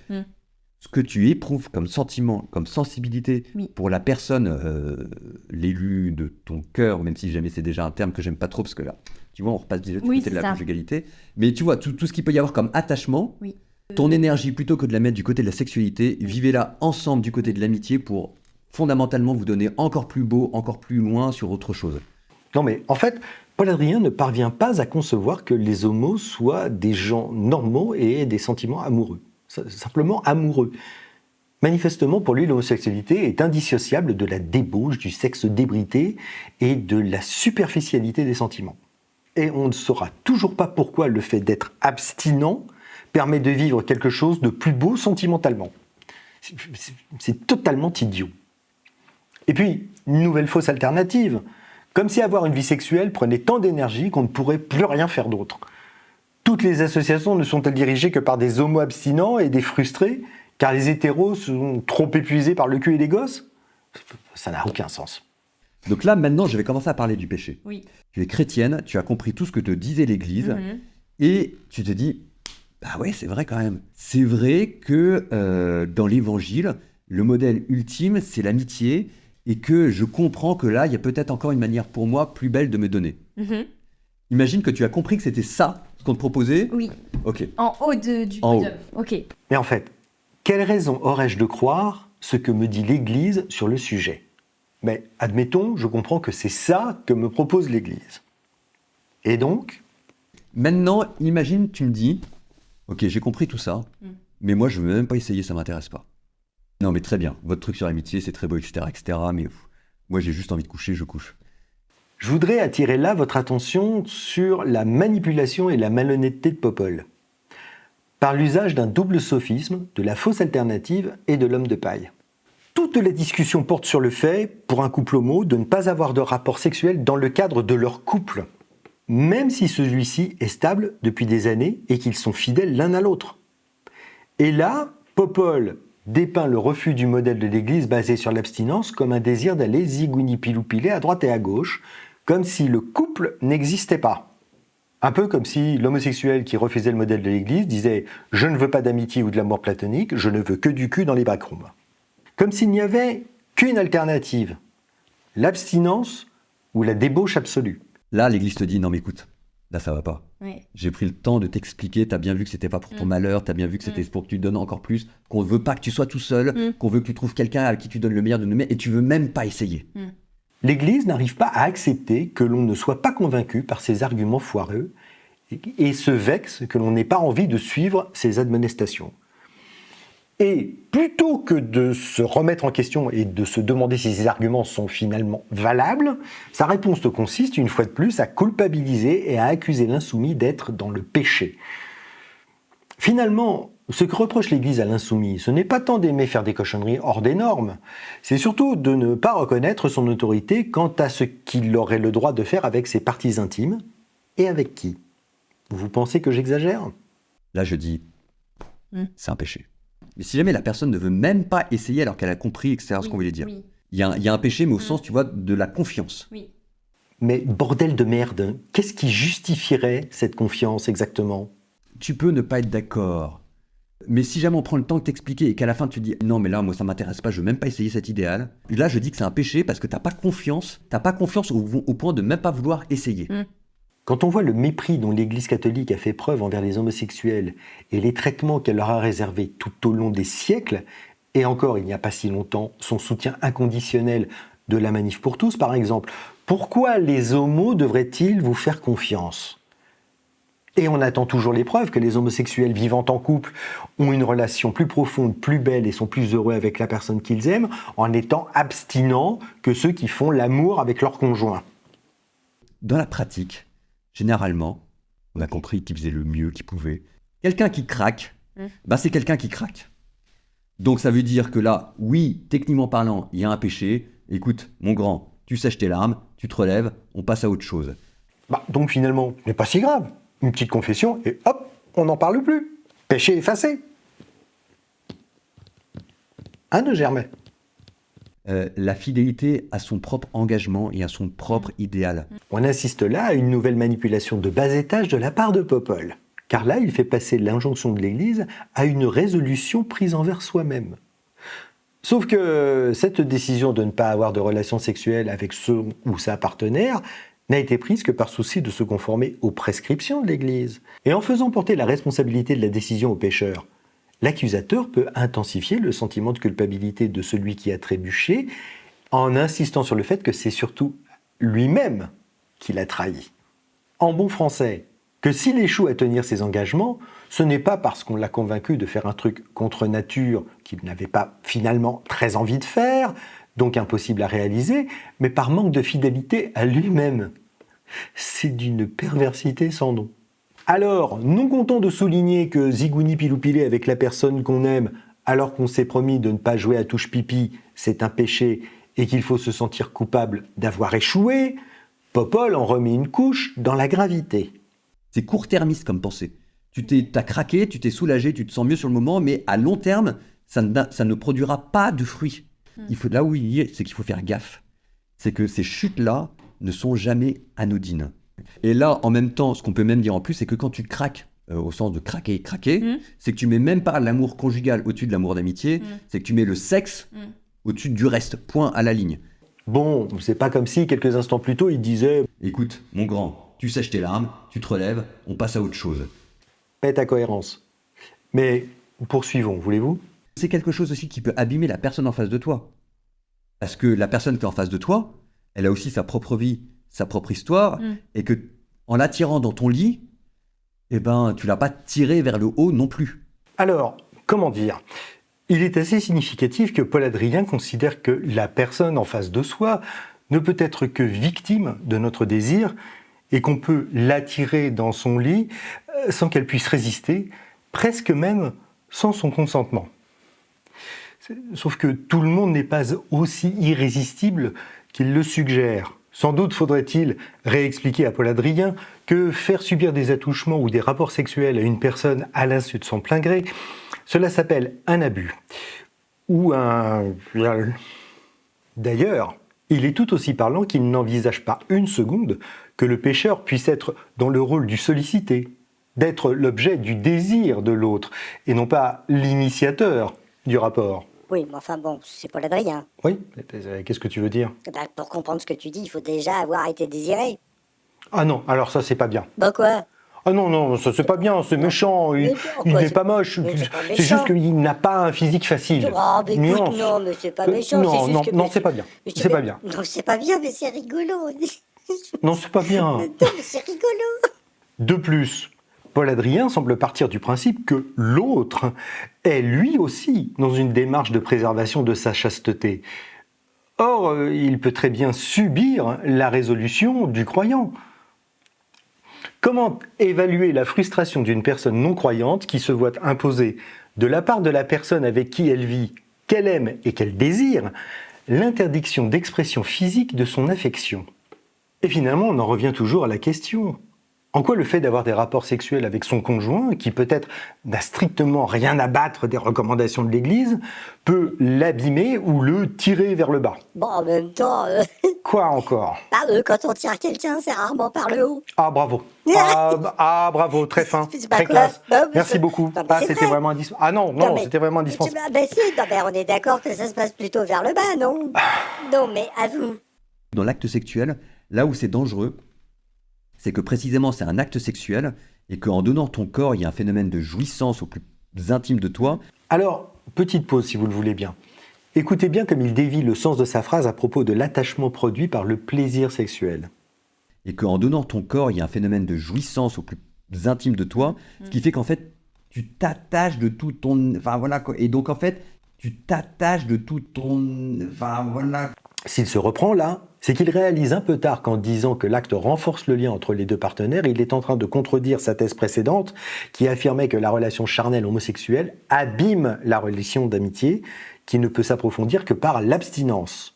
ce que tu éprouves comme sentiment, comme sensibilité pour la personne, l'élu de ton cœur, même si jamais c'est déjà un terme que j'aime pas trop, parce que là, tu vois, on repasse déjà du côté de la conjugalité. Mais tu vois, tout ce qu'il peut y avoir comme attachement, ton énergie, plutôt que de la mettre du côté de la sexualité, vivez-la ensemble du côté de l'amitié pour fondamentalement vous donner encore plus beau, encore plus loin sur autre chose. Non mais en fait, Paul Adrien ne parvient pas à concevoir que les homos soient des gens normaux et aient des sentiments amoureux. Simplement amoureux. Manifestement, pour lui, l'homosexualité est indissociable de la débauche, du sexe débridé et de la superficialité des sentiments. Et on ne saura toujours pas pourquoi le fait d'être abstinent permet de vivre quelque chose de plus beau sentimentalement. C'est totalement idiot. Et puis, une nouvelle fausse alternative. Comme si avoir une vie sexuelle prenait tant d'énergie qu'on ne pourrait plus rien faire d'autre. Toutes les associations ne sont-elles dirigées que par des homos abstinents et des frustrés, car les hétéros sont trop épuisés par le cul et les gosses? Ça n'a aucun sens. Donc là, maintenant, je vais commencer à parler du péché. Oui. Tu es chrétienne, tu as compris tout ce que te disait l'Église, et tu te dis, bah ouais, c'est vrai quand même. C'est vrai que dans l'Évangile, le modèle ultime, c'est l'amitié, et que je comprends que là, il y a peut-être encore une manière pour moi plus belle de me donner. Imagine que tu as compris que c'était ça, ce qu'on te proposait. Oui. Ok. En haut du En podium. Ok. Mais en fait, quelle raison aurais-je de croire ce que me dit l'Église sur le sujet? Mais admettons, je comprends que c'est ça que me propose l'Église. Et donc? Maintenant, imagine, tu me dis, ok, j'ai compris tout ça, mais moi, je ne veux même pas essayer, ça ne m'intéresse pas. Non, mais très bien, votre truc sur l'amitié, c'est très beau, etc., mais moi, j'ai juste envie de coucher, je couche. Je voudrais attirer là votre attention sur la manipulation et la malhonnêteté de Popol, par l'usage d'un double sophisme, de la fausse alternative et de l'homme de paille. Toute la discussion porte sur le fait, pour un couple homo, de ne pas avoir de rapport sexuel dans le cadre de leur couple, même si celui-ci est stable depuis des années et qu'ils sont fidèles l'un à l'autre. Et là, Popol dépeint le refus du modèle de l'Église basé sur l'abstinence comme un désir d'aller zigouni-pilou-pilé à droite et à gauche, comme si le couple n'existait pas. Un peu comme si l'homosexuel qui refusait le modèle de l'Église disait « Je ne veux pas d'amitié ou de l'amour platonique, je ne veux que du cul dans les backrooms ». Comme s'il n'y avait qu'une alternative, l'abstinence ou la débauche absolue. Là, l'Église te dit, non mais écoute, là ça va pas. Ouais. J'ai pris le temps de t'expliquer, t'as bien vu que c'était pas pour ton malheur, t'as bien vu que c'était pour que tu donnes encore plus, qu'on veut pas que tu sois tout seul, qu'on veut que tu trouves quelqu'un à qui tu donnes le meilleur de nous-mêmes, et tu veux même pas essayer. l'Église n'arrive pas à accepter que l'on ne soit pas convaincu par ses arguments foireux et se vexe que l'on n'ait pas envie de suivre ses admonestations. Et plutôt que de se remettre en question et de se demander si ces arguments sont finalement valables, sa réponse consiste, une fois de plus, à culpabiliser et à accuser l'insoumis d'être dans le péché. Finalement, ce que reproche l'Église à l'insoumis, ce n'est pas tant d'aimer faire des cochonneries hors des normes, c'est surtout de ne pas reconnaître son autorité quant à ce qu'il aurait le droit de faire avec ses parties intimes, et avec qui. Vous pensez que j'exagère ? Là, je dis, c'est un péché. Mais si jamais la personne ne veut même pas essayer alors qu'elle a compris, etc., ce qu'on voulait dire, il y a un péché, mais au sens, tu vois, de la confiance. Oui. Mais bordel de merde, qu'est-ce qui justifierait cette confiance exactement ? Tu peux ne pas être d'accord. Mais si jamais on prend le temps de t'expliquer et qu'à la fin tu dis non mais là moi ça m'intéresse pas, je veux même pas essayer cet idéal, là je dis que c'est un péché parce que t'as pas confiance au point de même pas vouloir essayer. Quand on voit le mépris dont l'Église catholique a fait preuve envers les homosexuels et les traitements qu'elle leur a réservés tout au long des siècles, et encore il n'y a pas si longtemps son soutien inconditionnel de la Manif pour tous par exemple, pourquoi les homos devraient-ils vous faire confiance ? Et on attend toujours les preuves que les homosexuels vivant en couple ont une relation plus profonde, plus belle et sont plus heureux avec la personne qu'ils aiment en étant abstinents que ceux qui font l'amour avec leur conjoint. Dans la pratique, généralement, on a compris qu'ils faisaient le mieux qu'ils pouvaient. Quelqu'un qui craque, c'est quelqu'un qui craque. Donc ça veut dire que là, oui, techniquement parlant, il y a un péché. Écoute, mon grand, tu sèches tes larmes, tu te relèves, on passe à autre chose. Donc finalement, ce n'est pas si grave. Une petite confession et hop, on n'en parle plus. Péché effacé. Hein, de Germain ? La fidélité à son propre engagement et à son propre idéal. On assiste là à une nouvelle manipulation de bas étage de la part de Popol. Car là, il fait passer l'injonction de l'Église à une résolution prise envers soi-même. Sauf que cette décision de ne pas avoir de relations sexuelles avec son ou sa partenaire n'a été prise que par souci de se conformer aux prescriptions de l'Église. Et en faisant porter la responsabilité de la décision au pécheur, l'accusateur peut intensifier le sentiment de culpabilité de celui qui a trébuché en insistant sur le fait que c'est surtout lui-même qui l'a trahi. En bon français, que s'il échoue à tenir ses engagements, ce n'est pas parce qu'on l'a convaincu de faire un truc contre nature qu'il n'avait pas finalement très envie de faire, donc impossible à réaliser, mais par manque de fidélité à lui-même. C'est d'une perversité sans nom. Alors, non content de souligner que zigouni piloupilé avec la personne qu'on aime, alors qu'on s'est promis de ne pas jouer à touche pipi, c'est un péché, et qu'il faut se sentir coupable d'avoir échoué, Popol en remet une couche dans la gravité. C'est court-termiste comme pensée. T'as craqué, tu t'es soulagé, tu te sens mieux sur le moment, mais à long terme, ça ne produira pas de fruits. Là où il y est, c'est qu'il faut faire gaffe. C'est que ces chutes-là ne sont jamais anodines. Et là, en même temps, ce qu'on peut même dire en plus, c'est que quand tu craques, au sens de craquer, c'est que tu mets même pas l'amour conjugal au-dessus de l'amour d'amitié, c'est que tu mets le sexe au-dessus du reste, point à la ligne. Bon, c'est pas comme si, quelques instants plus tôt, il disait « Écoute, mon grand, tu sèches tes larmes, tu te relèves, on passe à autre chose. » Pète à cohérence. Mais poursuivons, voulez-vous ? C'est quelque chose aussi qui peut abîmer la personne en face de toi. Parce que la personne qui est en face de toi, elle a aussi sa propre vie, sa propre histoire, et que en l'attirant dans ton lit, tu l'as pas tiré vers le haut non plus. Alors, comment dire ? Il est assez significatif que Paul Adrien considère que la personne en face de soi ne peut être que victime de notre désir et qu'on peut l'attirer dans son lit sans qu'elle puisse résister, presque même sans son consentement. Sauf que tout le monde n'est pas aussi irrésistible qu'il le suggère. Sans doute faudrait-il réexpliquer à Paul Adrien que faire subir des attouchements ou des rapports sexuels à une personne à l'insu de son plein gré, cela s'appelle un abus ou un viol. D'ailleurs, il est tout aussi parlant qu'il n'envisage pas une seconde que le pécheur puisse être dans le rôle du sollicité, d'être l'objet du désir de l'autre, et non pas l'initiateur du rapport. Oui, mais enfin bon, c'est Paul Adrien. Oui, qu'est-ce que tu veux dire ? Pour comprendre ce que tu dis, il faut déjà avoir été désiré. Ah non, alors ça c'est pas bien. Bah quoi ? Ah non, non, ça c'est pas bien, c'est méchant, il quoi, n'est pas moche, mais c'est pas c'est juste méchant. qu'il n'a pas un physique facile. Oh, mais écoute, Nuance. non, mais c'est pas méchant, Non, c'est juste non, que... non, c'est pas bien, mais c'est pas bien. Non, c'est pas bien, mais c'est rigolo. Non, c'est pas bien. Non, mais c'est rigolo. De plus, Paul Adrien semble partir du principe que l'autre est lui aussi dans une démarche de préservation de sa chasteté. Or, il peut très bien subir la résolution du croyant. Comment évaluer la frustration d'une personne non croyante qui se voit imposer de la part de la personne avec qui elle vit, qu'elle aime et qu'elle désire, l'interdiction d'expression physique de son affection? Et finalement, on en revient toujours à la question. En quoi le fait d'avoir des rapports sexuels avec son conjoint, qui peut-être n'a strictement rien à battre des recommandations de l'Église, peut l'abîmer ou le tirer vers le bas? Bon, en même temps, Quoi encore? quand on tire quelqu'un, c'est rarement par le haut. Ah bravo. Ah bravo, très fin, C'est pas très quoi. classe. Non, mais Merci c'est- beaucoup. non, mais Ah, c'est c'était vrai. vraiment indispensable. Ah non, non, mais- c'était vraiment indispensable. Ben si, non, ben on est d'accord que ça se passe plutôt vers le bas, non? Non, mais à vous. Dans l'acte sexuel, là où c'est dangereux, c'est que précisément c'est un acte sexuel et qu'en donnant ton corps, il y a un phénomène de jouissance au plus intime de toi. Alors, petite pause si vous le voulez bien. Écoutez bien comme il dévie le sens de sa phrase à propos de l'attachement produit par le plaisir sexuel. Et qu'en donnant ton corps, il y a un phénomène de jouissance au plus intime de toi, ce qui fait qu'en fait, tu t'attaches de tout ton... Enfin voilà, quoi. Et donc en fait, tu t'attaches de tout ton... Enfin voilà. S'il se reprend là, c'est qu'il réalise un peu tard qu'en disant que l'acte renforce le lien entre les deux partenaires, il est en train de contredire sa thèse précédente qui affirmait que la relation charnelle homosexuelle abîme la relation d'amitié qui ne peut s'approfondir que par l'abstinence.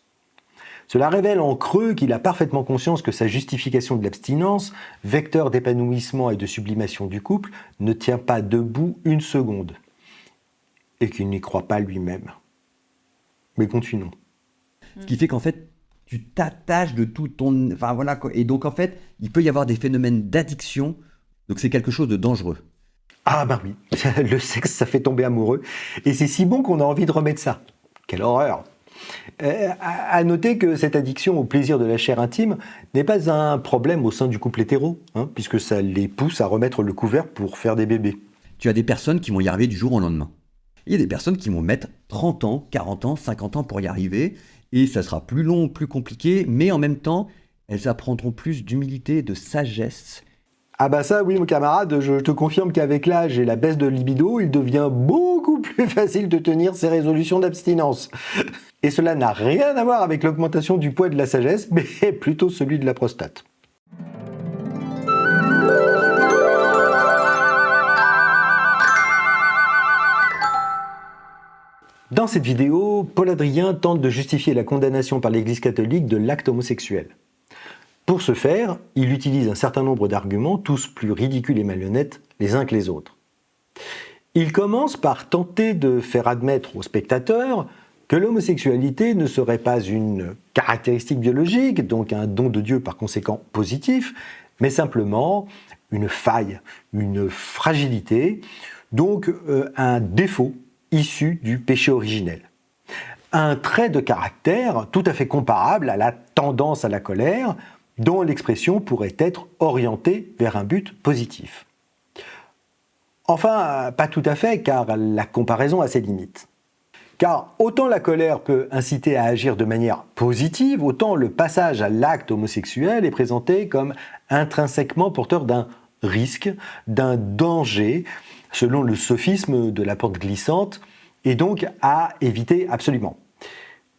Cela révèle en creux qu'il a parfaitement conscience que sa justification de l'abstinence, vecteur d'épanouissement et de sublimation du couple, ne tient pas debout une seconde. Et qu'il n'y croit pas lui-même. Mais continuons. Ce qui fait qu'en fait, tu t'attaches de tout ton... Enfin voilà, quoi. Et donc en fait, il peut y avoir des phénomènes d'addiction. Donc c'est quelque chose de dangereux. Ah ben oui, le sexe, ça fait tomber amoureux. Et c'est si bon qu'on a envie de remettre ça. Quelle horreur! À noter que cette addiction au plaisir de la chair intime n'est pas un problème au sein du couple hétéro, puisque ça les pousse à remettre le couvert pour faire des bébés. Tu as des personnes qui vont y arriver du jour au lendemain. Il y a des personnes qui vont mettre 30 ans, 40 ans, 50 ans pour y arriver, et ça sera plus long, plus compliqué, mais en même temps, elles apprendront plus d'humilité, de sagesse. Ah bah ça oui mon camarade, je te confirme qu'avec l'âge et la baisse de libido, il devient beaucoup plus facile de tenir ses résolutions d'abstinence. Et cela n'a rien à voir avec l'augmentation du poids de la sagesse, mais plutôt celui de la prostate. Dans cette vidéo, Paul Adrien tente de justifier la condamnation par l'Église catholique de l'acte homosexuel. Pour ce faire, il utilise un certain nombre d'arguments, tous plus ridicules et malhonnêtes les uns que les autres. Il commence par tenter de faire admettre aux spectateurs que l'homosexualité ne serait pas une caractéristique biologique, donc un don de Dieu par conséquent positif, mais simplement une faille, une fragilité, donc un défaut issu du péché originel. Un trait de caractère tout à fait comparable à la tendance à la colère, dont l'expression pourrait être orientée vers un but positif. Enfin, pas tout à fait, car la comparaison a ses limites. Car autant la colère peut inciter à agir de manière positive, autant le passage à l'acte homosexuel est présenté comme intrinsèquement porteur d'un risque, d'un danger, selon le sophisme de la pente glissante, et donc à éviter absolument.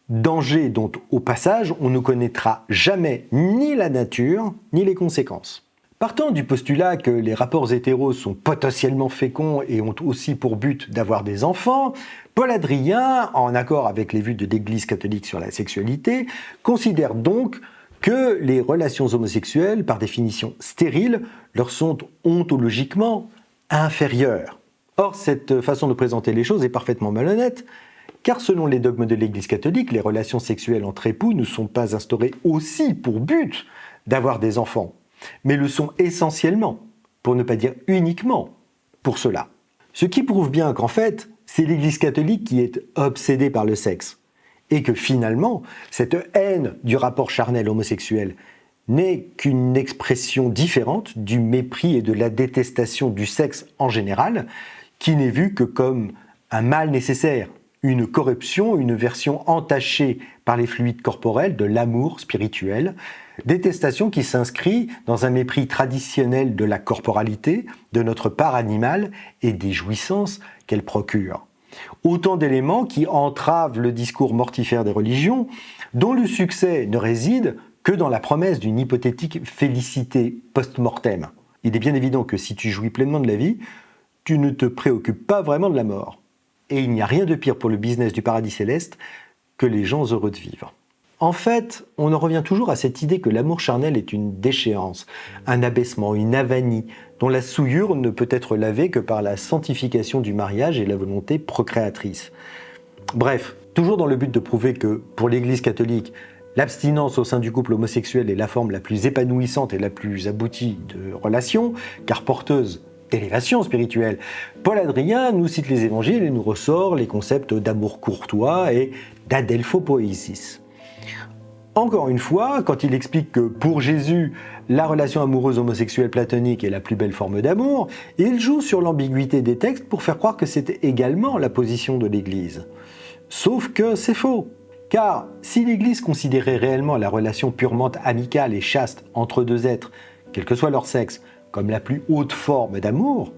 Danger dont, au passage, on ne connaîtra jamais ni la nature, ni les conséquences. Partant du postulat que les rapports hétéros sont potentiellement féconds et ont aussi pour but d'avoir des enfants, Paul Adrien, en accord avec les vues de l'Église catholique sur la sexualité, considère donc que les relations homosexuelles, par définition stériles, leur sont ontologiquement inférieures. Or, cette façon de présenter les choses est parfaitement malhonnête, car selon les dogmes de l'Église catholique, les relations sexuelles entre époux ne sont pas instaurées aussi pour but d'avoir des enfants, mais le sont essentiellement, pour ne pas dire uniquement, pour cela. Ce qui prouve bien qu'en fait, c'est l'Église catholique qui est obsédée par le sexe, et que finalement, cette haine du rapport charnel homosexuel n'est qu'une expression différente du mépris et de la détestation du sexe en général, qui n'est vu que comme un mal nécessaire, une corruption, une version entachée par les fluides corporels de l'amour spirituel, détestation qui s'inscrit dans un mépris traditionnel de la corporalité, de notre part animale et des jouissances qu'elle procure. Autant d'éléments qui entravent le discours mortifère des religions, dont le succès ne réside que dans la promesse d'une hypothétique félicité post-mortem. Il est bien évident que si tu jouis pleinement de la vie, tu ne te préoccupes pas vraiment de la mort. Et il n'y a rien de pire pour le business du paradis céleste que les gens heureux de vivre. En fait, on en revient toujours à cette idée que l'amour charnel est une déchéance, un abaissement, une avanie, dont la souillure ne peut être lavée que par la sanctification du mariage et la volonté procréatrice. Bref, toujours dans le but de prouver que, pour l'Église catholique, l'abstinence au sein du couple homosexuel est la forme la plus épanouissante et la plus aboutie de relation, car porteuse d'élévation spirituelle, Paul Adrien nous cite les évangiles et nous ressort les concepts d'amour courtois et d'adelphopoiesis. Encore une fois, quand il explique que pour Jésus, la relation amoureuse homosexuelle platonique est la plus belle forme d'amour, il joue sur l'ambiguïté des textes pour faire croire que c'était également la position de l'Église. Sauf que c'est faux. Car si l'Église considérait réellement la relation purement amicale et chaste entre deux êtres, quel que soit leur sexe, comme la plus haute forme d'amour,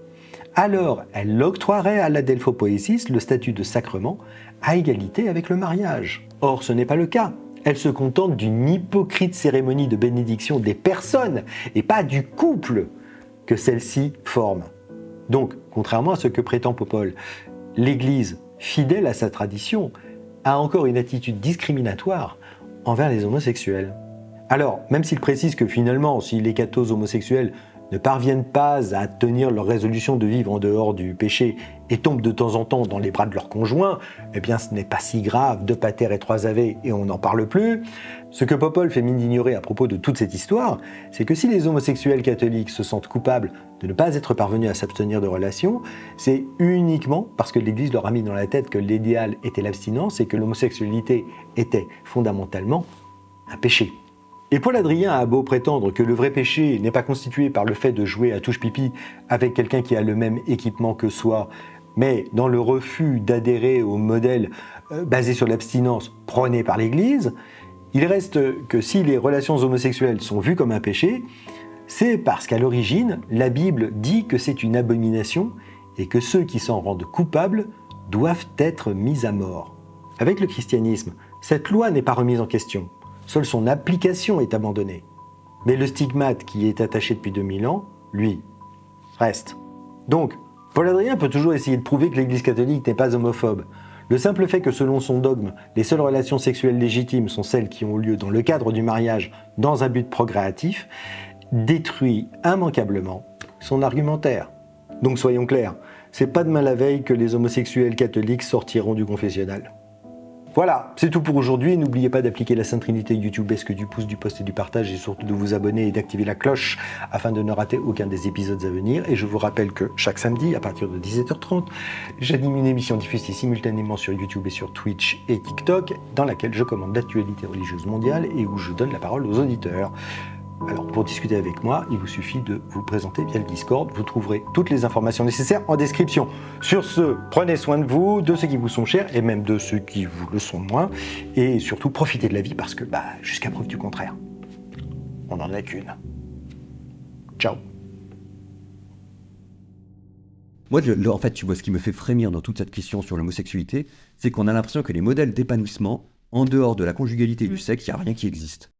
alors elle octroierait à l'adelphopoiesis le statut de sacrement à égalité avec le mariage. Or, ce n'est pas le cas. Elle se contente d'une hypocrite cérémonie de bénédiction des personnes et pas du couple que celle-ci forme. Donc, contrairement à ce que prétend Popol, l'Église, fidèle à sa tradition, a encore une attitude discriminatoire envers les homosexuels. Alors, même s'il précise que finalement, si les cathos homosexuels ne parviennent pas à tenir leur résolution de vivre en dehors du péché et tombent de temps en temps dans les bras de leurs conjoints, eh bien ce n'est pas si grave, 2 pater et 3 ave et on n'en parle plus. Ce que Popol fait mine d'ignorer à propos de toute cette histoire, c'est que si les homosexuels catholiques se sentent coupables de ne pas être parvenus à s'abstenir de relations, c'est uniquement parce que l'Église leur a mis dans la tête que l'idéal était l'abstinence et que l'homosexualité était fondamentalement un péché. Et Paul Adrien a beau prétendre que le vrai péché n'est pas constitué par le fait de jouer à touche-pipi avec quelqu'un qui a le même équipement que soi, mais dans le refus d'adhérer au modèle basé sur l'abstinence prôné par l'Église, il reste que si les relations homosexuelles sont vues comme un péché, c'est parce qu'à l'origine, la Bible dit que c'est une abomination et que ceux qui s'en rendent coupables doivent être mis à mort. Avec le christianisme, cette loi n'est pas remise en question. Seule son application est abandonnée. Mais le stigmate qui est attaché depuis 2000 ans, lui, reste. Donc, Paul Adrien peut toujours essayer de prouver que l'Église catholique n'est pas homophobe. Le simple fait que selon son dogme, les seules relations sexuelles légitimes sont celles qui ont lieu dans le cadre du mariage dans un but procréatif, détruit immanquablement son argumentaire. Donc soyons clairs, c'est pas demain la veille que les homosexuels catholiques sortiront du confessionnal. Voilà, c'est tout pour aujourd'hui. N'oubliez pas d'appliquer la Sainte Trinité YouTubeesque du pouce, du post et du partage et surtout de vous abonner et d'activer la cloche afin de ne rater aucun des épisodes à venir. Et je vous rappelle que chaque samedi, à partir de 17h30, j'anime une émission diffusée simultanément sur YouTube et sur Twitch et TikTok dans laquelle je commande l'actualité religieuse mondiale et où je donne la parole aux auditeurs. Alors pour discuter avec moi, il vous suffit de vous présenter via le Discord. Vous trouverez toutes les informations nécessaires en description. Sur ce, prenez soin de vous, de ceux qui vous sont chers et même de ceux qui vous le sont moins. Et surtout, profitez de la vie parce que, jusqu'à preuve du contraire, on n'en a qu'une. Ciao. Moi, en fait, tu vois, ce qui me fait frémir dans toute cette question sur l'homosexualité, c'est qu'on a l'impression que les modèles d'épanouissement, en dehors de la conjugalité et du sexe, il n'y a rien qui existe.